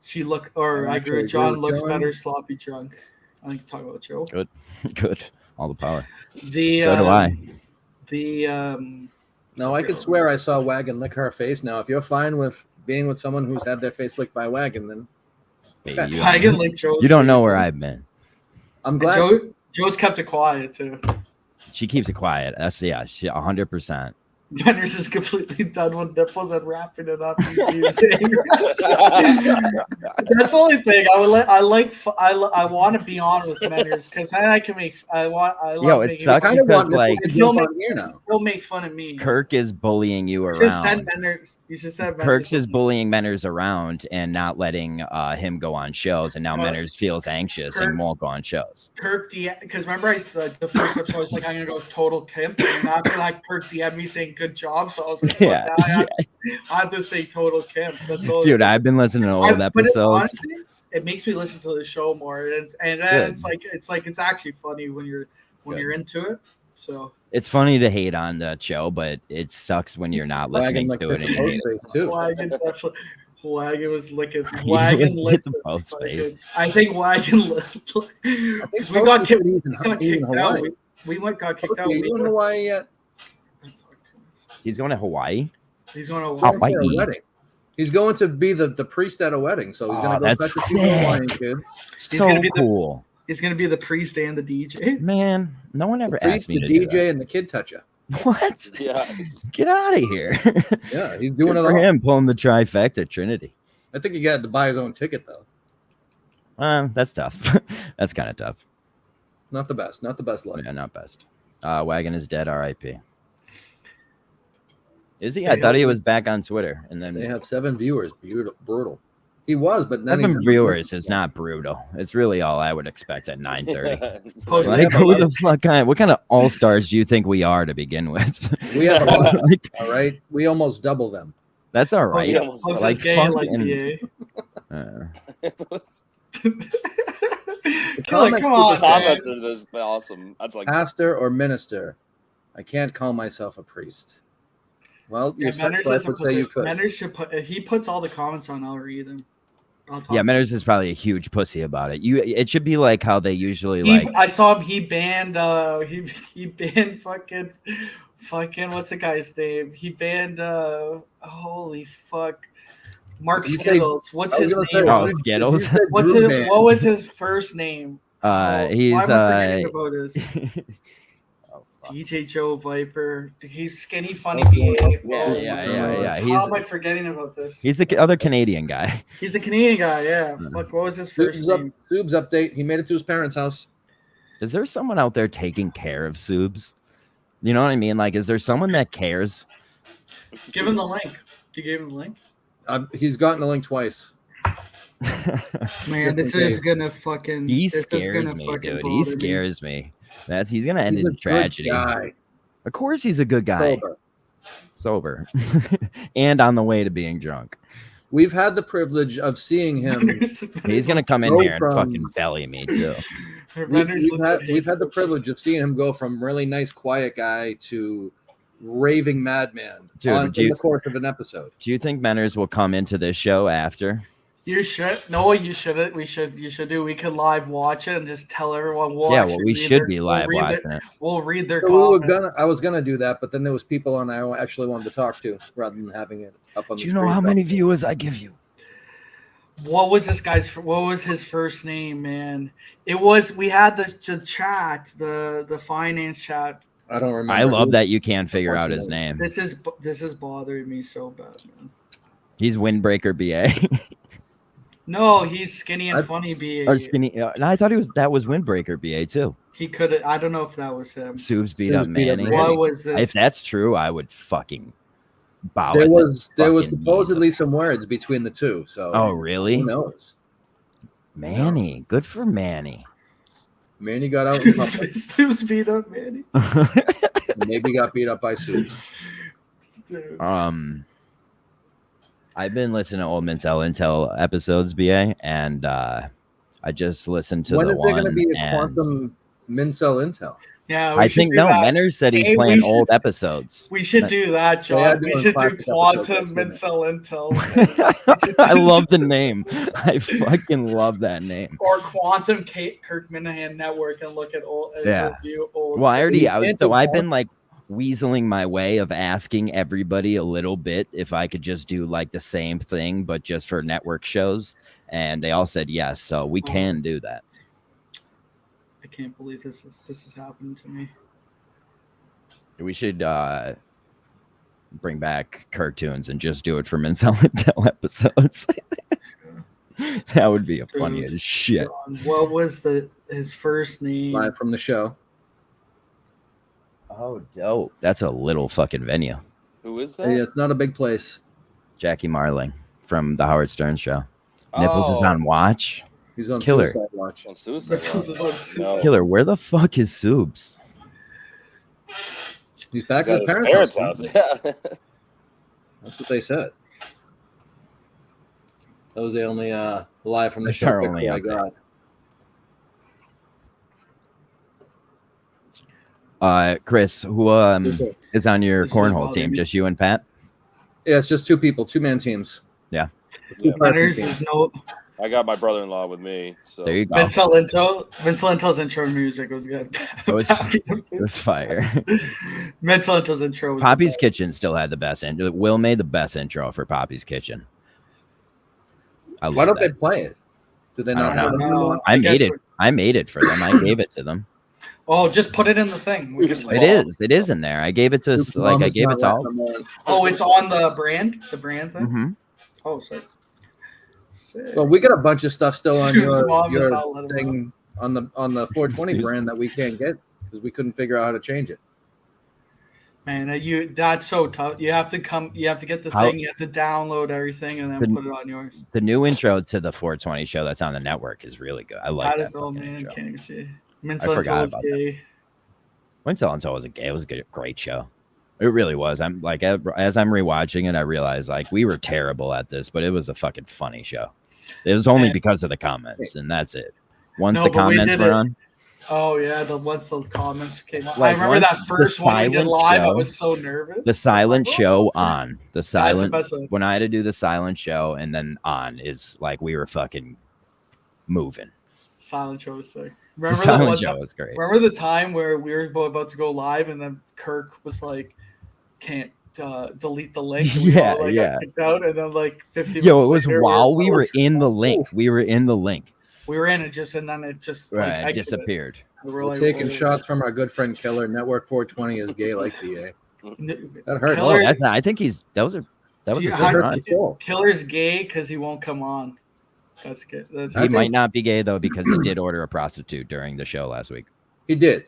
She looked, or I'm I agree. actually John agree with looks John. better sloppy drunk. I think talk about Joe. Good. All the power. The So do I. The No, I could swear I saw Wagon lick her face. Now, if you're fine with being with someone who's had their face licked by Wagon, then Baby, Wagon like Joe's you don't know face. where I've been. I'm And glad. Joe's kept it quiet too. She keeps it quiet. That's she 100%. Manners is completely done with nipples and wrapping it up. You see him saying, that's the only thing I want to be on with Manners because then I can make. I love It making sucks fun. because like he'll He'll make fun of me. Kirk is bullying you Just send around. Manners. You should send Manners. Kirk's is bullying Menners around and not letting him go on shows, and now Menners feels anxious and won't go on shows. Kirk because remember the first episode I was like I'm gonna go total Kemp, and after that Kirk DM'd me saying good job, so I was like Yeah. I have to say total Kemp. That's all. Dude, I've been listening to old episodes. Honestly, it makes me listen to the show more, and then it's actually funny when you're into it. So It's funny to hate on the show, but it sucks when you're not listening to it. And you hate it. too. Wagon was licking. He Wagon was licked the post face. I think Wagon licked. We got kicked out. We got kicked out. Are you in Hawaii yet? He's going to Hawaii. He's going to For Hawaii. a wedding. He's going to be the priest at a wedding, so he's going to go that's back to see the Hawaiian kids. He's So gonna be cool. He's going to be the priest and the DJ. Man, no one ever The priest, asked me the to do DJ, and the kid toucher. that. What? Yeah. Get out of here. Yeah, he's Good doing it for all. him pulling the trifecta Trinity. I think he got to buy his own ticket though. That's tough. That's kind of tough. Not the best. Not the best luck. Yeah, not best. Wagon is dead. R.I.P. Is he? I thought he was back on Twitter, and then They have 7 viewers. Brutal. He was, but then 7 viewers is not brutal. It's really all I would expect at 9:30. Like, who the fuck what kind of all stars do you think we are to begin with? We have a lot. Like, All right, we almost double them. that's all right. Yeah. Like, BA. Comment Come on, The comments are this awesome. That's like Pastor or minister. I can't call myself a priest. Well, your sex life would say you could. Manners should put. If he puts all the comments on, I'll read them. I'll talk. Yeah, Menners is probably a huge pussy about it. It should be like how they usually I saw him. He banned. He banned fucking. What's the guy's name? He banned. Holy fuck. Mark You say- Skittles. What's I was his gonna name? say, Oh, you Skittles. said What's Drew his? Man. What was his first name? He's Why am I forgetting about his? oh, DJ Joe Viper. He's skinny, funny. Oh, BA. yeah. How am I forgetting about this? He's the other Canadian guy. He's a Canadian guy. Yeah. Fuck. What was his first name? Subs update. He made it to his parents' house. Is there someone out there taking care of Subs? You know what I mean? Like, is there someone that cares? Give him the link. You gave him the link. He's gotten the link twice. Man, this is gonna fucking. He this is scares gonna me, fucking dude. bother He me. scares me. He's gonna end He's a in good tragedy. guy. Of course, he's a good guy. Sober. And on the way to being drunk. We've had the privilege of seeing him. He's gonna come in Go here and from- fucking belly me too. We've had the privilege of seeing him go from really nice, quiet guy to raving madman Dude, in the course of an episode. Do you think Menners will come into this show after? You should. No, you shouldn't. We should. You should do. We could live watch it and just tell everyone. Yeah, well, we should be live watching it. We'll read their So comments. I was gonna do that, but then there was people on I actually wanted to talk to rather than having it up on. Do the you know screen. how many viewers I give you? What was this guy's? What was his first name, man? It was. We had the chat, the finance chat. I don't remember. I love that you can't figure out his name. This is bothering me so bad, man. He's Windbreaker BA. No, he's skinny and funny. BA. Or skinny. And I thought that was Windbreaker BA too. He could. I don't know if that was him. Subs beat Subs up beat up Manny. Manny. What was this? If that's true, I would fucking bow. There at was the fucking supposedly knees. some words between the two. So Oh really? who knows? Manny, good for Manny. Manny got out in public. Stu's beat up, man. Maybe got beat up by Sue. Dude. I've been listening to old Mincel Intel episodes, BA, and I just listened to When the is there one. going to be a and quantum Mincel Intel? Yeah, I think do that. Menner said he's Hey, we playing should- old episodes. We should do that, John. Yeah, we doing should do classic Quantum episodes, Mincel Intel I love the name. I fucking love that name. or Quantum Kirk Minahan Network and look at old. Yeah. Review old. Well, I've Quantum- been like weaseling my way of asking everybody a little bit if I could just do like the same thing, but just for network shows, and they all said yes. So we can do that. I can't believe this is happening to me. We should bring back cartoons and just do it for Menzel and Tell episodes. That would be a funny as shit. What was his first name? Live from the show. Oh, dope. That's a little fucking venue. Who is that? Yeah, it's not a big place. Jackie Marling from the Howard Stern Show. Nipples is on watch. He's on Killer. Suicide Watch. On Suicide Watch. No. Killer, where the fuck is Subes? He's back He's at at his his parents' parents' house. house. Yeah. That's what they said. That was the only live from the That's show our picture only I update. got. Chris, who is on your This is cornhole about team? me. Just you and Pat? Yeah, it's just two people, 2-man teams. Yeah. Two person Letters teams. is no I got my brother-in-law with me. So There you go. Vince Lento's intro music was good. It was fire. Vince Lento's intro was Poppy's the Kitchen still had the best intro. Will made the best intro for Poppy's Kitchen. I love Why don't that. they play it? Do they I not don't have know. it? I guess made it. we're- I made it for them. I gave it to them. Oh, just put it in the thing. We can It It is. It is in there. I gave it to Luke's like mom I is gave not it to all. letting them on. Oh, it's on the brand thing. Mm-hmm. Oh, sick. Sick. Well, we got a bunch of stuff still on Sue's mom is your not letting them thing on the 420 Sue's- brand that we can't get because we couldn't figure out how to change it. Man, that's so tough. You have to get the How- thing, you have to download everything and then The- put it on yours. The new intro to the 420 show that's on the network is really good. I like That that. is all, fucking man. intro. Can't even see. I forgot about that. Winslow and So was it was a great show. It really was. I'm like as I'm rewatching it, I realized like we were terrible at this, but it was a fucking funny show. It was only Man. because of the comments, and that's it. Once No, the but we comments did were it. on, Oh yeah, once the comments came up. I Like, remember once that first the one we did silent live. I show- was so nervous. the silent Oh, show so on the That's the silent best one. when I had to do the silent show and then on is like we were fucking moving. Silent show was sick. The Remember that silent one show time? was great. Remember the time where we were about to go live and then Kirk was like, "Can't delete the link." And we Yeah, all, like, yeah. got kicked out, and then like 15 Yo, minutes it was later, while we were both- in the link. We were in the link. We were in it just, and then it just like Right, exited. disappeared. We were We're like, taking "Whoa." shots from our good friend Killer. Network 420 is gay like BA. N- That hurts. Oh, Killer- that's not. I think that was a Do you- good how- run. Killer's gay because he won't come on. That's good. That's I He think- might not be gay though because he did order a prostitute during the show last week. He did.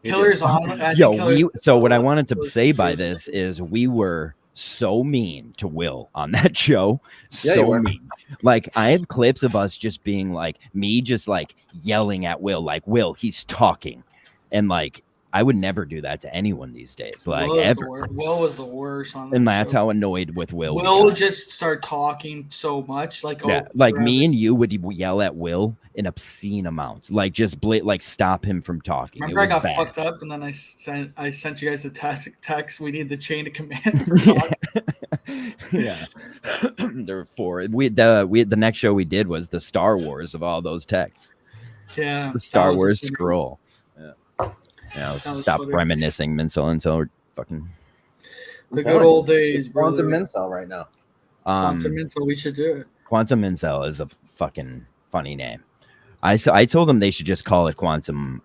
He Killer's did. on. I think Yo, Killer's- so what I wanted to was- say by was- this is we were so mean to Will on that show. Yeah, you So were. mean. Like I have clips of us just being like me just like yelling at Will, like Will, he's talking. And like I would never do that to anyone these days. Like Will was the ever. wor- Will was the worst on that And that's show. how annoyed with Will. we Will got. just start talking so much, like Yeah, oh, like forever. me and you would yell at Will in obscene amounts, like just like stop him from talking. Remember, I It was got bad. fucked up, and then I sent you guys the text. We need the chain of command. for talking. Yeah, there were four. The next show we did was the Star Wars of all those texts. Yeah, The Star that was Wars a good- scroll. Yeah, That was stop funny. reminiscing, Minsel, until fucking. The good old days, Quantum brother. Mincel right now. Quantum Mincel, we should do it. Quantum Mincel is a fucking funny name. I told them they should just call it Quantum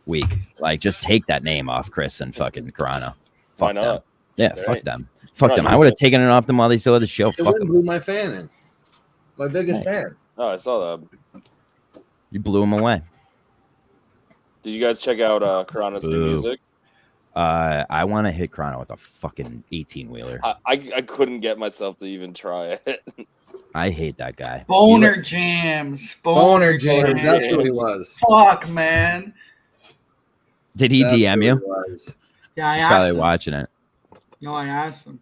Week. Like, just take that name off Chris and fucking Corano. Why Fuck them. not? Yeah, Right. fuck them. Fuck Right, them. I use would have it. taken it off them while they still had the show. The Fuck wind them. blew my fan in. My biggest fan. Oh, I saw that. You blew them away. Did you guys check out Karana's new Boo. music? I want to hit Corano with a fucking 18-wheeler. I couldn't get myself to even try it. I hate that guy. Boner jams. Boner James. jams. That's who he was. Fuck, man. Did he That's DM who you? he was. Yeah, I He's asked probably him. watching it. No, I asked him.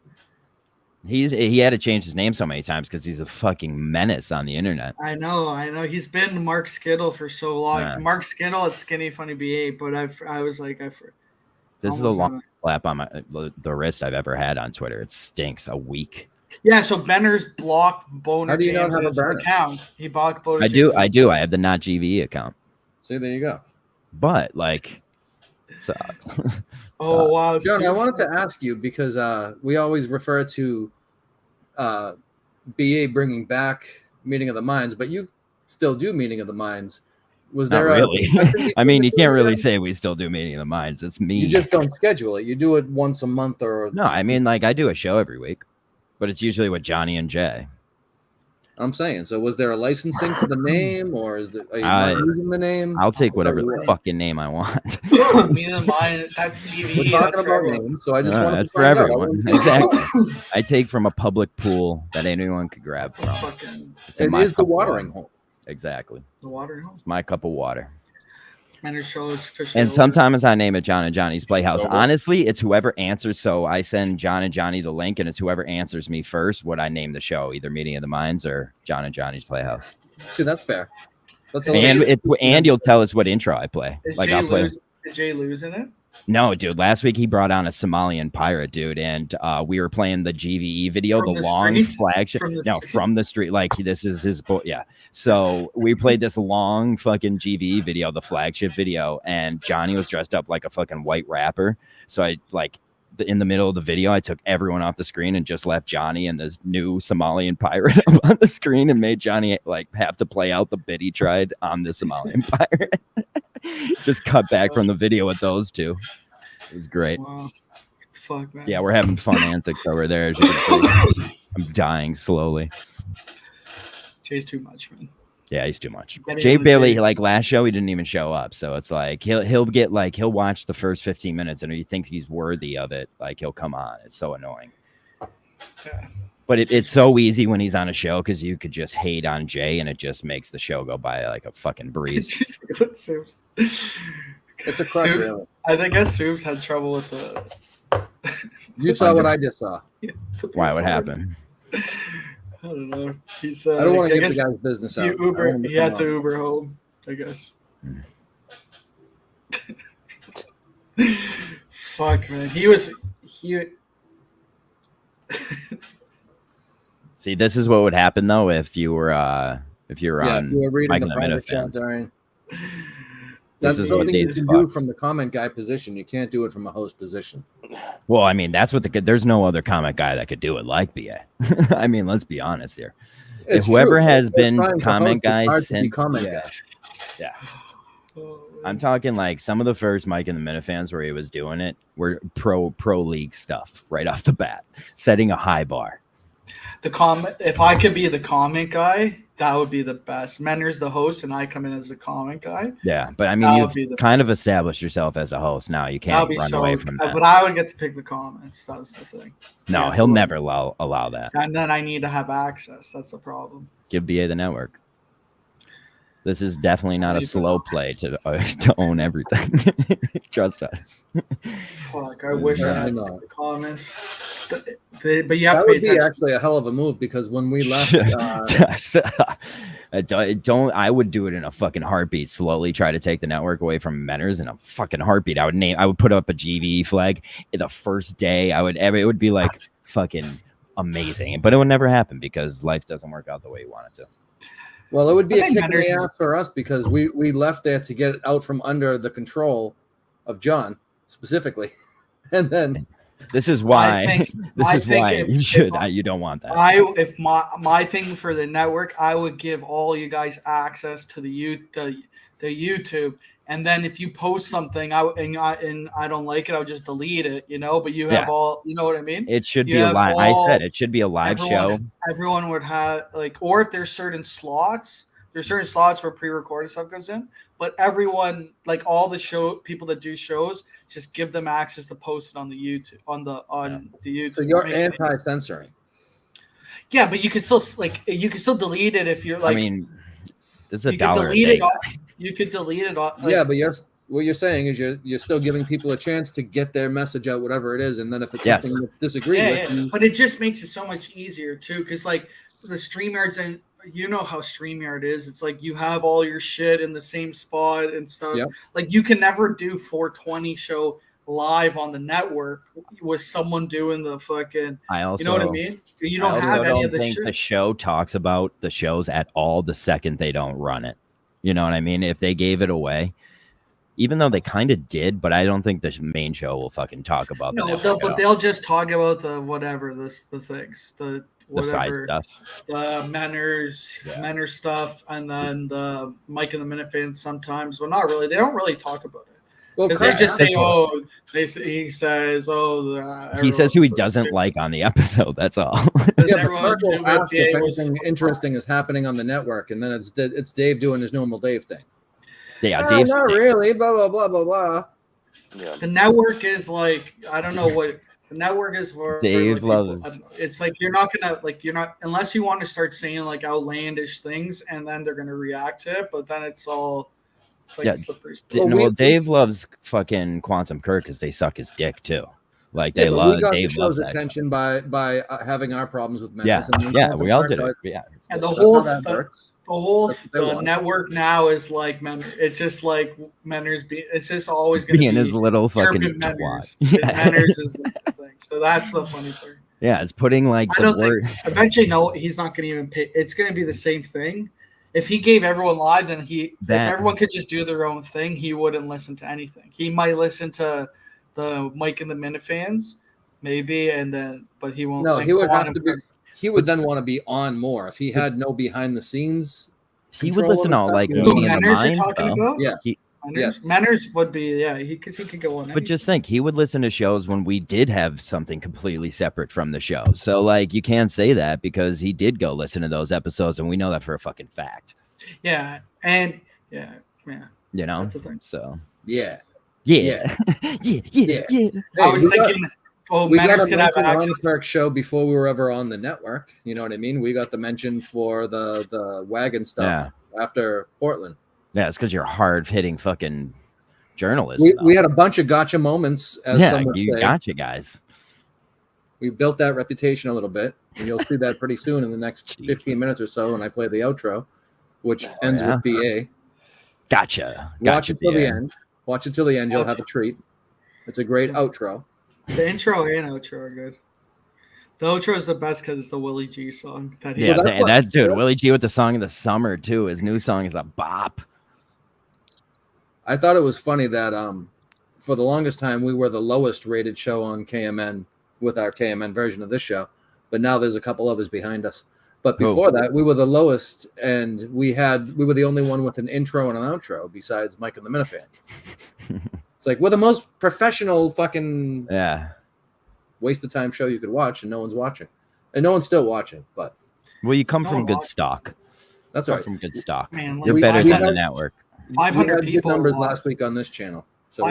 He had to change his name so many times because he's a fucking menace on the internet. I know. He's been Mark Skittle for so long. Yeah. Mark Skittle at Skinny Funny BA, but I was like, This is the almost longest slap on the wrist I've ever had on Twitter. It stinks. A week. Yeah, so Benner's blocked Boner How do you not have a James's burner? account. He blocked Boner I do. James. I have the not GVE account, See, there you go. but like, it sucks. Oh wow, John, I wanted to ask you because we always refer to BA bringing back Meeting of the Minds, but you still do Meeting of the Minds. Was Not there really. a, I mean, you can't really say we still do Meeting of the Minds. It's me. You just don't schedule it. You do it once a month or No, I mean, like, I do a show every week, but it's usually with Johnny and Jay. I'm saying. So was there a licensing for the name, or is there, are you I- not using the name? I'll take whatever Whatever you the want. fucking name I want. Me and mine. That's TV. We're That's talking for about everyone. names, so I just No, want that's to for find out. everyone. Exactly. I take from a public pool that anyone could grab from. Fucking It's in It my is the cup of watering water. hole. Exactly. the water hole. It's my cup of water. Mender shows officially And over. sometimes I name it John and Johnny's Playhouse. Over. Honestly, it's whoever answers. So I send John and Johnny the link, and it's whoever answers me first what I name the show, either Meeting of the Minds or John and Johnny's Playhouse. See, that's fair. That's a And little- and you'll tell us what intro I play. Is Like Jay I'll play. Is Jay losing it? No, dude. Last week he brought on a Somalian pirate, dude, and we were playing the GVE video, From the the long streets? flagship. From the No, street? from the street. Like this is his boy. Yeah. So we played this long fucking GVE video, the flagship video, and Johnny was dressed up like a fucking white rapper. So I like in the middle of the video, I took everyone off the screen and just left Johnny and this new Somalian pirate up on the screen and made Johnny like have to play out the bit he tried on the Somalian pirate. Just cut back from the video with those two. It was great. Wow. Fuck, man. Yeah, we're having fun antics over there. As you can see. I'm dying slowly. Jay's too much, man. Yeah, he's too much. Getting Jay on the Bailey, Jay. like last show, he didn't even show up. So it's like he'll get like he'll watch the first 15 minutes and if he thinks he's worthy of it, like he'll come on. It's so annoying. Yeah. But it's so easy when he's on a show because you could just hate on Jay and it just makes the show go by like a fucking breeze. Soups. It's a crutch, Soups- really. I guess Soups had trouble with the. You saw what I just saw. Why would happen? I don't know. He's. I don't want to give guess the guy's business out. he I don't Uber. want him He had come to on. Uber home. I guess. Fuck, man. He. See, this is what would happen though if you were Yeah, if you on were reading Mike the and the Minute private chat, fans. Darren. This That's is what something you Dave's can do fucked. from the comment guy position. You can't do it from a host position. Well, I mean, that's what there's no other comic guy that could do it like BA. I mean, let's be honest here. It's whoever true, has but been trying to comment host, it's guy hard to be since comment yeah, guy. yeah. Oh, I'm talking like some of the first Mike and the Minute fans where he was doing it were pro league stuff right off the bat, setting a high bar. the comment. If I could be the comment guy, that would be the best. Mender's the host, and I come in as the comment guy. Yeah, but I mean, That would be you've the- kind of established yourself as a host now. You That can't would be run so. away from that. But I would get to pick the comments. That was the thing. No, Yes, he'll like- never allow that. And then I need to have access. That's the problem. Give BA the network. This is definitely not a Maybe slow not. play to own everything. Trust us. Fuck, I wish I Yeah, I had know. the comments. But you have That to pay would be attention. actually a hell of a move because when we left, I would do it in a fucking heartbeat. Slowly try to take the network away from Menners in a fucking heartbeat. I would put up a GV flag the first day. It would be like fucking amazing, but it would never happen because life doesn't work out the way you want it to. well, it would be I a think kick in the Mender's is- ass for us because we left there to get out from under the control of John specifically, and then This is why. I think You if should. I- You don't want that. If my thing for the network, I would give all you guys access to the YouTube, and then if you post something, I don't like it, I'll just delete it, But you have Yeah. all, you know what I mean? It should You be a have live. I all- said it should be a live show. Everyone would have or if there's certain slots, where pre-recorded stuff goes in, but everyone, like all the people that do shows, just give them access to post it on the YouTube the YouTube. so you're Makes it- anti-censoring. Yeah, but you can still delete it if you're like. I mean, this is you $1 could a delete day. it. You could delete it. Yeah, but what you're saying is you're still giving people a chance to get their message out, whatever it is, and then if it's Yes. something that's disagreed yeah, with, yeah. But it just makes it so much easier too, because like the StreamYards and you know how StreamYard is. It's like you have all your shit in the same spot and stuff. Yep. Like you can never do 420 show live on the network with someone doing the fucking. I also, You know what I mean? You I don't also have any don't of the think shit. the show talks about the shows at all the second they don't run it. You know what I mean? If they gave it away, even though they kind of did, but I don't think the main show will fucking talk about No, that. they'll just talk about the whatever the things The side whatever, stuff. the Menners stuff, and then the Mike and the Minute fans sometimes, but not really. They don't really talk about it. Well, Because they just say, that's he says, He says who he doesn't like on the episode. That's all. yeah, but Kirk will ask if anything interesting is happening on the network, and then it's Dave doing his normal Dave thing. Yeah, Dave's not really. Blah blah blah blah blah. Yeah. The network is like, I don't know what the network is for. Dave like, loves. It's like you're not unless you want to start saying like outlandish things, and then they're gonna react to it. But then it's all. It's like slippery stuff. Well, Dave loves fucking Quantum Kirk because they suck his dick too. Like they love. We got Dave the show's loves attention by having our problems with Memphis. Yeah, we all did it. Yeah, and the whole network now is like it's just like Menners it's just always going to be his little fucking Menners. Menners is the thing. So that's the funny part. Yeah, it's putting like the word. Eventually, no, he's not going to even pay. It's going to be the same thing. If he gave everyone live, then if everyone could just do their own thing, he wouldn't listen to anything. He might listen to the Mike and the Minute fans, maybe, but he won't. No, he would have to be. He would then want to be on more if he had no behind the scenes. He would listen to like Meeting in the Mind. About? Yeah. Menners would be, because he could go on. But just think, he would listen to shows when we did have something completely separate from the show. So, like, you can't say that because he did go listen to those episodes, and we know that for a fucking fact. Yeah, and you know, that's the thing. So yeah. I was thinking, we got Menners could have access to Kirk show before we were ever on the network. You know what I mean? We got the mention for the wagon stuff after Portland. Yeah, it's because you're hard-hitting fucking journalist. We had a bunch of gotcha moments. Gotcha guys. We built that reputation a little bit, and you'll see that pretty soon in the next 15 minutes or so when I play the outro, which ends with BA. Gotcha. Watch it till the end. Watch it till the end. You'll have a treat. It's a great outro. The intro and outro are good. The outro is the best because it's the Willie G song. That's dude. Willie G with the song of the summer too. His new song is a bop. I thought it was funny that for the longest time we were the lowest rated show on KMN with our KMN version of this show, but now there's a couple others behind us. But before that, we were the lowest, and we were the only one with an intro and an outro besides Mike and the Minifans. It's like we're the most professional fucking waste of time show you could watch, and no one's watching, and no one's still watching. But you come from good stock. That's right. From good stock. Man, you're better than the network. 500 people numbers last week on this channel. So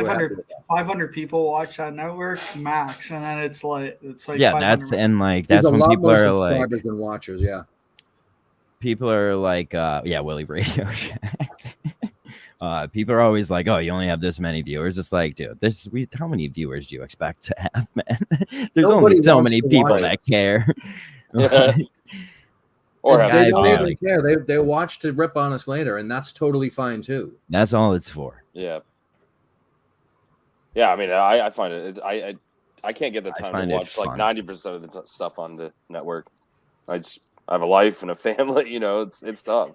500 people watch that network max, and then it's like that's when people are like subscribers and watchers. Yeah, people are like Willie Radio Shack. People are always like, oh, you only have this many viewers. It's like, dude, how many viewers do you expect to have, man? There's only so many people that care. Or they don't even care. They watch to rip on us later, and that's totally fine too. That's all it's for. Yeah. Yeah, I mean, I find it. I can't get the time to watch like 90% of the stuff on the network. I have a life and a family. You know, it's tough.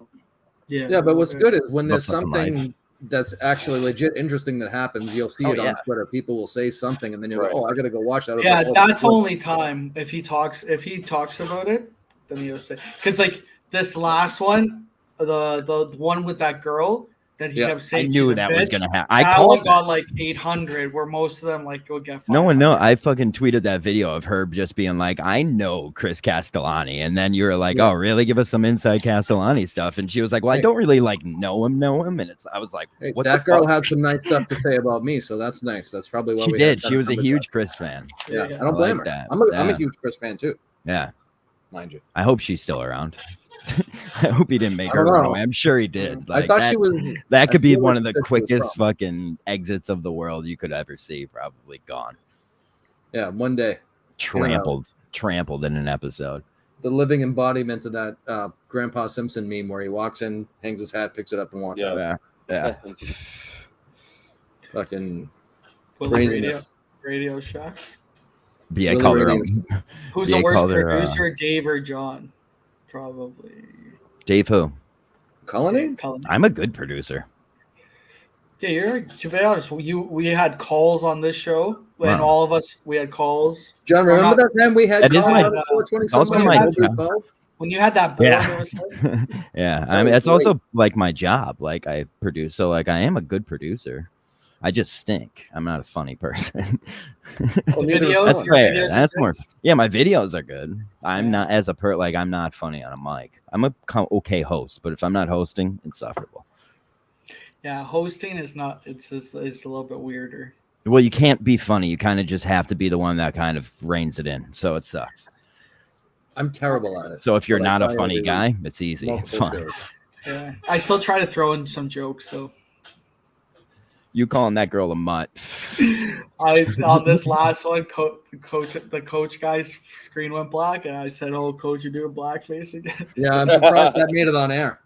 Yeah, but what's good is when there's something that's actually legit interesting that happens, you'll see it on Twitter. People will say something, and then you're like, "Oh, I gotta go watch that." Yeah, that's only time if he talks about it. Then he'll say, because like this last one, the one with that girl that he kept saying, I knew that was gonna happen. That one got like 800, where most of them like go get. 500. No one know. I fucking tweeted that video of her just being like, "I know Chris Castellani," and then you were like, "Oh, really? Give us some inside Castellani stuff." And she was like, "Well, I don't really like know him," and I was like, "What?" That girl had some nice stuff to say about me, so that's nice. That's probably why she did. She was a huge Chris fan. Yeah, I don't blame her. I'm a huge Chris fan too. Yeah. Mind you, I hope she's still around. I hope he didn't make her run away. I'm sure he did. Like, I thought she was. That could be one of the quickest fucking exits of the world you could ever see. Probably gone. Yeah, one day. Trampled in an episode. The living embodiment of that Grandpa Simpson meme where he walks in, hangs his hat, picks it up, and walks out. Yeah. Fucking craziness. Radio Shack. Yeah, I called her. Who's the worst producer, Dave or John? Probably Dave. Who? Cullinane? I'm a good producer. Yeah, to be honest, we had calls on this show, and Wow. all of us we had calls. John, remember that time we had That is my- also my when you had that board. Yeah. It was like, Yeah, That I mean, was that's great. also like my job. Like I produce, so like I am a good producer. I just stink. I'm not a funny person. videos, That's your fair. videos are That's good? more. Yeah, my videos are good. I'm Yeah. not as a like I'm not funny on a mic. I'm a okay host, but if I'm not hosting, it's sufferable. yeah, hosting is not. It's a little bit weirder. Well, you can't be funny. You kind of just have to be the one that kind of reins it in. So it sucks. I'm terrible at it. So if you're But I not a try funny to do guy, it's easy. It's multiple fine. shows. Yeah, I still try to throw in some jokes though. You calling that girl a mutt? I on this last one, the coach guy's screen went black, and I said, "Oh, coach, you're doing blackface again." Yeah, I'm surprised that made it on air.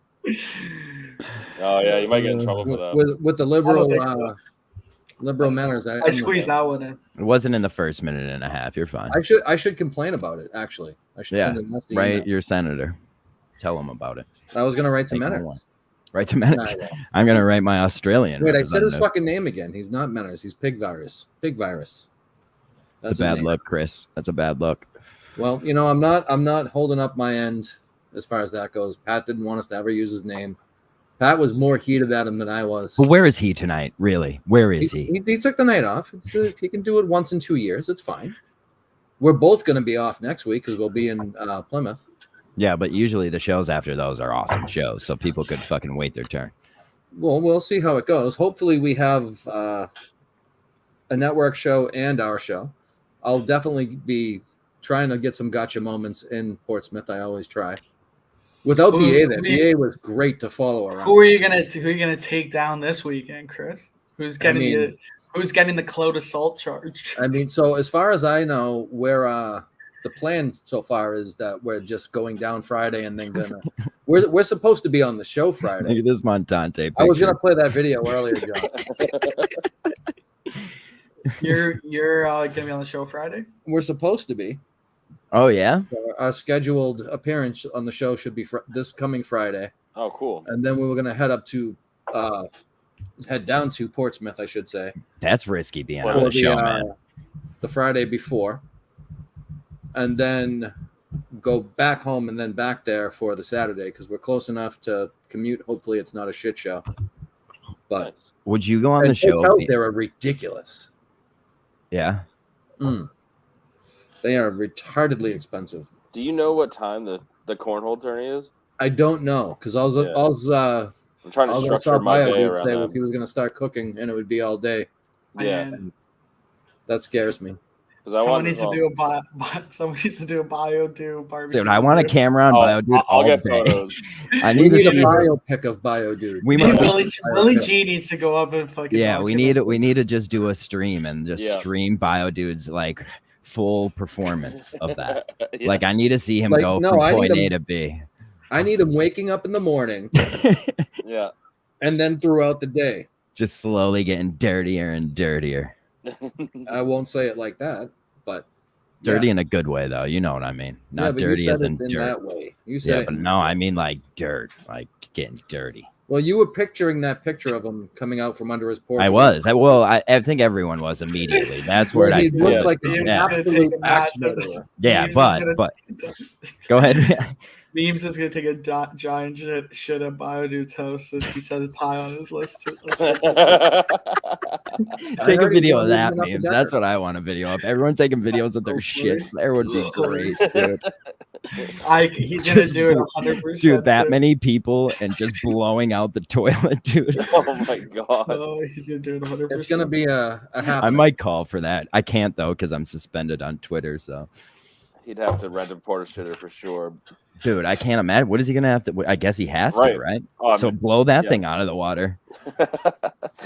Oh yeah, you might get in trouble for that. With the liberal think so. liberal manners. I squeezed that one in. It wasn't in the first minute and a half. You're fine. I should complain about it. Actually, I should Yeah, send a nasty right. email. You're a senator. Tell him about it. I was gonna write to Take him Menners. away. Write to Menners. Nah, I won't. I'm gonna write my Australian. Wait, I said his representative. fucking name again. He's not Menners. He's Pig Virus. Pig Virus. That's his a bad name. look, Chris. That's a bad look. Well, you know, I'm not holding up my end as far as that goes. Pat didn't want us to ever use his name. Pat was more heated at him than I was. But where is he tonight? Really? Where is he? He took the night off. He can do it once in 2 years. It's fine. We're both going to be off next week because we'll be in Plymouth. Yeah, but usually the shows after those are awesome shows, so people could fucking wait their turn. Well, we'll see how it goes. Hopefully, we have a network show and our show. I'll definitely be trying to get some gotcha moments in Portsmouth. I always try. Without BA, there. BA was great to follow around. Who are you gonna take down this weekend, Chris? Who's getting the Cloud assault charge? I mean, so as far as I know, we're the plan so far is that we're just going down Friday and then gonna we're supposed to be on the show Look Friday. at this Montante picture. I was gonna play that video earlier, John. You're gonna be on the show Friday? We're supposed to be. Oh yeah. Our scheduled appearance on the show should be this coming Friday, Oh, cool. and then we were gonna head down to Portsmouth, I should say, That's risky being Well, on for the show, man. the Friday before, and then go back home and then back there for the Saturday because we're close enough to commute. Hopefully, it's not a shit show. But Nice. Would you go on the and show? hotels there are ridiculous. Yeah. They are retardedly expensive. Do you know what time the cornhole tourney is? I don't know because I'm trying to all I structure saw my Bio day Dude around say was that. he was going to start cooking and it would be all day. Yeah, And That scares me. because I someone want needs to do a bio do barbecue. Dude, I want a camera on Bio Dude. I'll all get day. photos. I We need need to a see. biopic of Bio Dude. We Yeah, might. Willie G needs to go up and fucking. Yeah, talk we to need them. we need to just do a stream and just Yeah. stream Bio Dude's like full performance of that. Yeah. Like I need to see him Like, go no, from I need point A him- to B. I need him waking up in the morning Yeah. and then throughout the day. Just slowly getting dirtier and dirtier. I won't say it like that, but Dirty yeah. in a good way though. You know what I mean. Yeah, Not but you dirty said as it in dirt. that way. You said Yeah, it. but no, I mean like dirt, like getting dirty. Well, you were picturing that picture of him coming out from under his porch. I was. I think everyone was immediately. That's where Where he I. looked Yeah. like Memes an is gonna absolute take a axe massive- murderer. Yeah, Memes but is gonna- but go ahead. Memes is gonna take a giant shit at Bio Dude's house since he said it's high on his list. Too. Take a heard he video was of that moving up memes. the That's Denver. what I want a video of. Everyone taking videos of their shits. There would be great, dude. He's gonna do it 100%. Dude, that too. many people and just blowing out the toilet, dude. Oh my god. Oh, he's gonna do it 100%. It's gonna be a I happening. might call for that. I can't though because I'm suspended on Twitter. So, He'd have to rent a porta shitter for sure. dude, I can't imagine. What is he gonna have to? I guess he has to, Right. right? Oh, I So mean, blow that yeah. thing out of the water.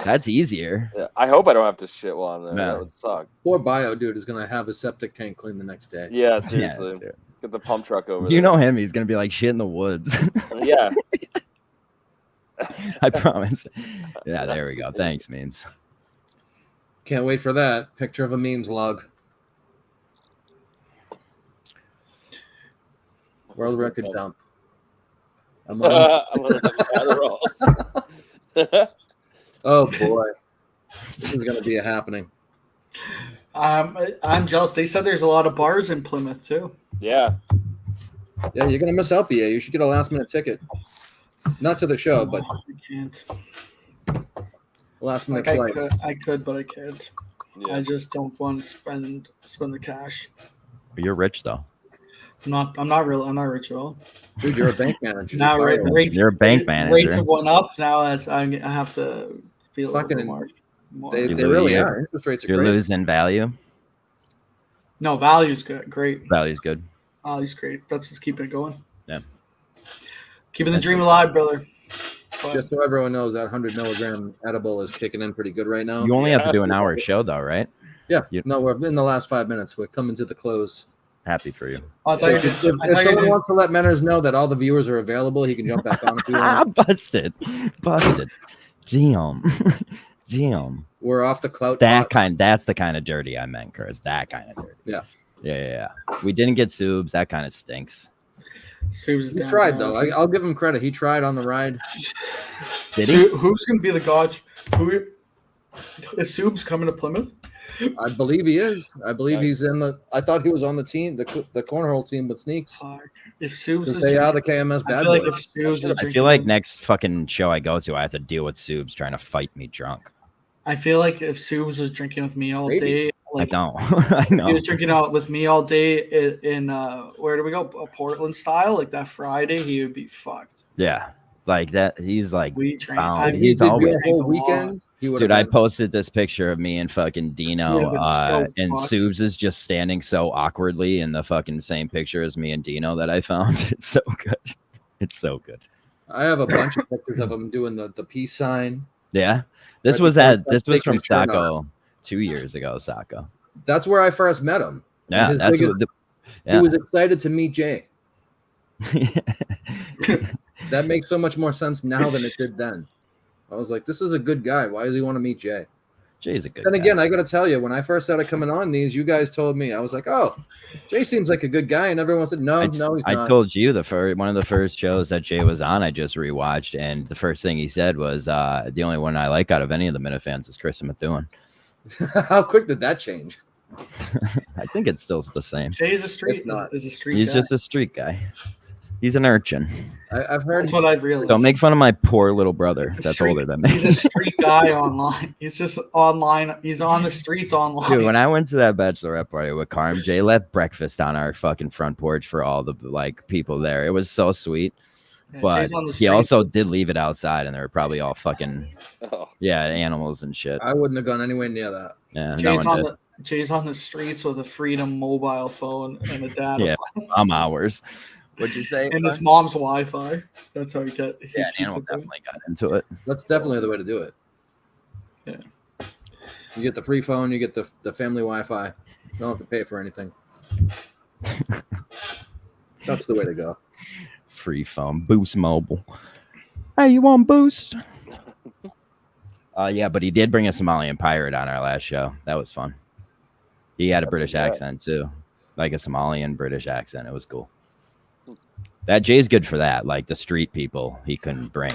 That's easier. yeah, I hope I don't have to shit while I'm there. No. That would suck. Poor Bio Dude is gonna have his septic tank cleaned the next day. Yeah, seriously. dude. Get the pump truck over You there. know him. He's gonna be like shit in the woods. Yeah. I promise. Yeah, there we go. Thanks, memes. Can't wait for that picture of a memes log. World record dump. I'm on- I'm gonna have Adderalls. Oh boy, this is gonna be a happening. I'm jealous. They said there's a lot of bars in Plymouth too. Yeah. Yeah, you're gonna miss out, BA. You should get a last minute ticket. Not to the show, but I can't. last minute Like flight. I could, but I can't. Yeah. I just don't want to spend the cash. You're rich though. I'm not rich at all. Dude, you're a bank manager. Now rates. You're a bank manager. Rates have went up. Now I have to feel Fucking- a little more. They You really lose- are. Interest rates are You're crazy. losing value. No, value's good. Great. Value's good. Value's great. That's just keeping it going. Yeah. Keeping the dream alive, brother. But Just so everyone knows, that 100 milligram edible is kicking in pretty good right now. You only have to Yeah. do an hour show though, right? Yeah. You- No, we're in the last 5 minutes. We're coming to the close. Happy for you. I thought So you if, did. if I thought you someone did. wants to let Menners know that all the viewers are available, he can jump back on if you want. Busted. Damn. Damn. We're off the clout. That's the kind of dirty I meant, Chris. That kind of dirty. Yeah. Yeah. We didn't get subs. That kind of stinks. Subs is He down tried now. though. I'll give him credit. He tried on the ride. Did he? Who's going to be the god? Who is Subs coming to Plymouth? I believe he is. I believe he's in the. I thought he was on the team, the cornhole team with Sneaks. If Subs is They are the drinking- KMS I bad feel like boys. if Subs is I drinking, feel like next fucking show I go to, I have to deal with subs trying to fight me drunk. I feel like if Subs was drinking with me all Maybe. day, like I know. I he know. was drinking out with me all day in where do we go? Portland style, like that Friday, he would be fucked. Yeah. Like that. He's like, We drank. Found I it. mean, He's If he did always- the whole weekend. He would dude, have I been- posted this picture of me and fucking Yeah, Dino, but so and fucked. Subs is just standing so awkwardly in the fucking same picture as me and Dino that I found. It's so good. It's so good. I have a bunch of pictures of him doing the peace sign. Yeah. This Right was before he at starts this was taking from his shirt Saco 2 years ago, Saco. That's where I first met him. Yeah, his that's biggest- what the, He yeah. was excited to meet Jay. That makes so much more sense now than it did then. I was like, this is a good guy. Why does he want to meet Jay? Jay's a good Then guy. again, I got to tell you, when I first started coming on these, you guys told me, I was like, oh, Jay seems like a good guy. And everyone said, no, he's I not. told you one of the first shows that Jay was on, I just rewatched, and the first thing he said was, the only one I like out of any of the Minifans is Chris Methuen. How quick did that change? I think it's still the same. Jay's a street. If not. Is a street. He's guy. just a street guy. He's an urchin. I've heard. That's what I've realized. Don't make fun of my poor little brother He's a that's street- older than me. He's a street guy online. He's just online. He's on the streets online. Dude, when I went to that bachelorette party with Carm, Jay left breakfast on our fucking front porch for all the like people there. It was so sweet. Yeah, But Jay's on the he streets. also did leave it outside, and they were probably all fucking Oh, animals and shit. I wouldn't have gone anywhere near that. Yeah, no Jay's one on did. Jay's on the streets with a Freedom mobile phone and a data Yeah. plan. I'm ours. What'd you say? And his mom's Wi-Fi. That's how he get. He Yeah, keeps animal it going. definitely got into it. That's definitely the way to do it. Yeah. You get the free phone, you get the family Wi-Fi. You don't have to pay for anything. That's the way to go. Free phone, Boost Mobile. Hey, you want Boost? Yeah, but he did bring a Somalian pirate on our last show. That was fun. He had a British accent too, like a Somalian British accent. It was cool. That Jay's good for that, like the street people he couldn't bring.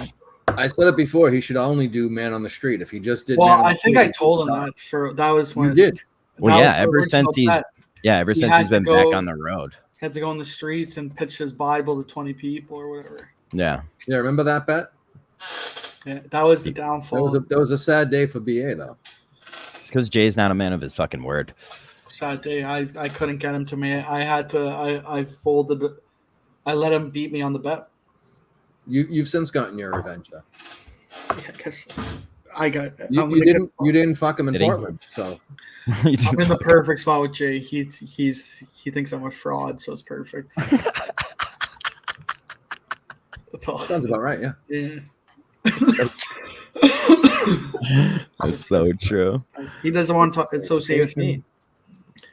I said it before. He should only do Man on the Street. If he just did. Well, Man on I the think Street, I told him he that was when You did. Well, that was yeah, the ever original since he's bet. ever He since had he's to been back go- on the road. Had to go on the streets and pitch his Bible to 20 people or whatever. Yeah, Yeah, remember that bet? Yeah, that was the That downfall. was a sad day for BA though. it's because Jay's not a man of his fucking word. Sad day. I couldn't get him to me. I had to. I folded. I let him beat me on the bet. You've since gotten your revenge though. Yeah, I guess I got. You didn't fuck him in Did he? Portland, so You I'm didn't in the fuck- perfect spot with Jay. He thinks I'm a fraud, so it's perfect. That's all. sounds about right. Yeah. Yeah. That's so true. He doesn't want to associate with me.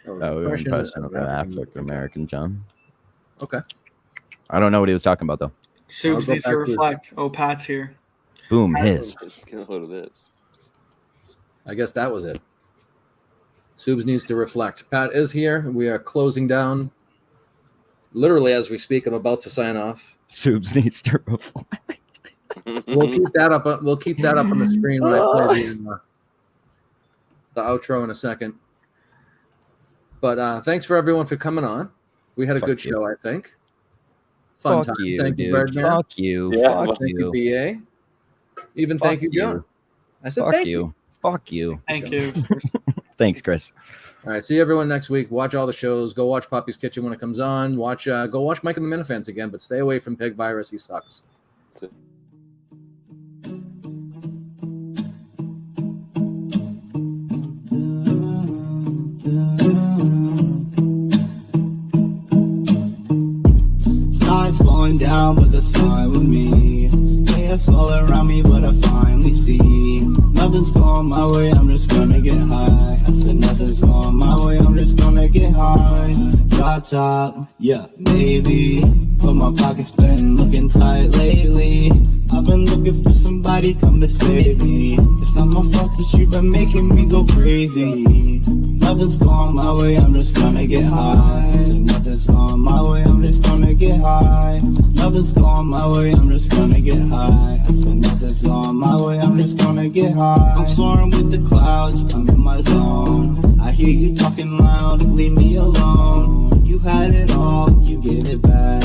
Oh, impression of an African American John. Okay. I don't know what he was talking about though. Soups go needs to back to- reflect. Oh, Pat's here. Boom, his. just get a load of this. I guess that was it. Subs needs to reflect. Pat is here. We are closing down. Literally as we speak, I'm about to sign off. Subs needs to reflect. We'll keep that up. We'll keep that up on the screen when I play the outro in a second. But thanks for everyone for coming on. We had a good show, I think. Fun Fuck time. you, Thank you, dude. Birdman. Fuck you. Yeah, Fuck Thank you. you, BA. Even Fuck thank you, John. I said Fuck thank you. Fuck you. Thank you. Thanks, Chris. All right, see everyone next week. Watch all the shows. Go watch Poppy's Kitchen when it comes on. Go watch Mike and the Minifans again, but stay away from Pig Virus. He sucks. That's it. Sky's falling down, but that's fine with me. Chaos all around me, but I finally see nothing's going my way, I'm just gonna get high. I said nothing's going my way, I'm just gonna get high. Drop top, yeah, maybe. But my pocket's been looking tight lately. I've been looking for somebody come to save me. It's not my fault that you've been making me go crazy. Nothing's going my way, I'm just gonna get high. I said nothing's going my way, I'm just gonna get high. Nothing's going my way, I'm just gonna get high. I said nothing's going my way, I'm just gonna get high. I'm soaring with the clouds, I'm in my zone. I hear you talking loud, leave me alone. You had it all, you gave it back.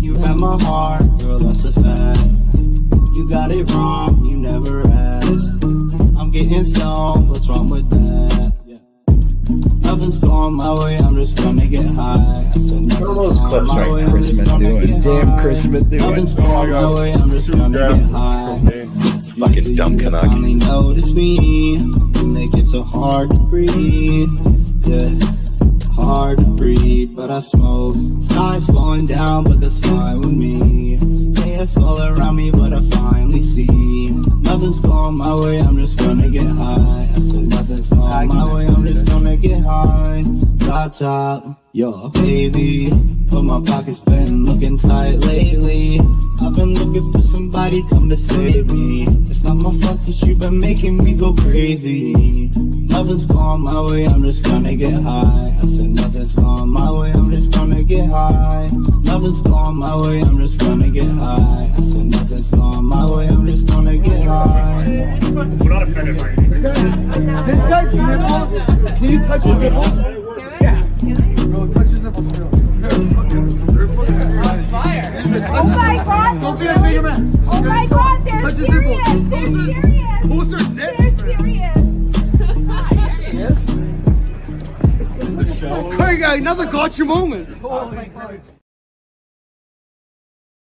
You had my heart, girl, that's a fact. You got it wrong, you never asked. I'm getting stoned, what's wrong with that? Nothing's going my way, I'm just gonna get high. I said What are those clips right Chris Smith doing? Damn Chris Smith doing. Nothing's going my way, I'm just gonna get high. Fucking dumb Canuck. Finally notice me. You make it so hard to breathe. Yeah, hard to breathe, but I smoke. Sky's falling down, but that's fine with me. Chaos all around me, but I finally see nothing's going my way, I'm just gonna get high. I said nothing's going my way, I'm just gonna get high. Drop top, yo, baby. But my pocket's been looking tight lately. I've been looking for somebody come to save me. It's not my fault that you've been making me go crazy. Nothing's going my way, I'm just gonna get high. I said nothing's going my way, I'm just gonna get high. Nothing's going my way, I'm just gonna get high. I said nothing's going my way, I'm just gonna get high. We're not offended by it. This guy's nipples. Can you touch his nipples? Yeah. Bro, touch his nipples. Oh my god! Don't be a bigger man. Oh my god, they're Touch his serious! nipples. They're serious! Who's their nips? They're serious! Yes. Hey, guy, another gotcha moment. Oh my god.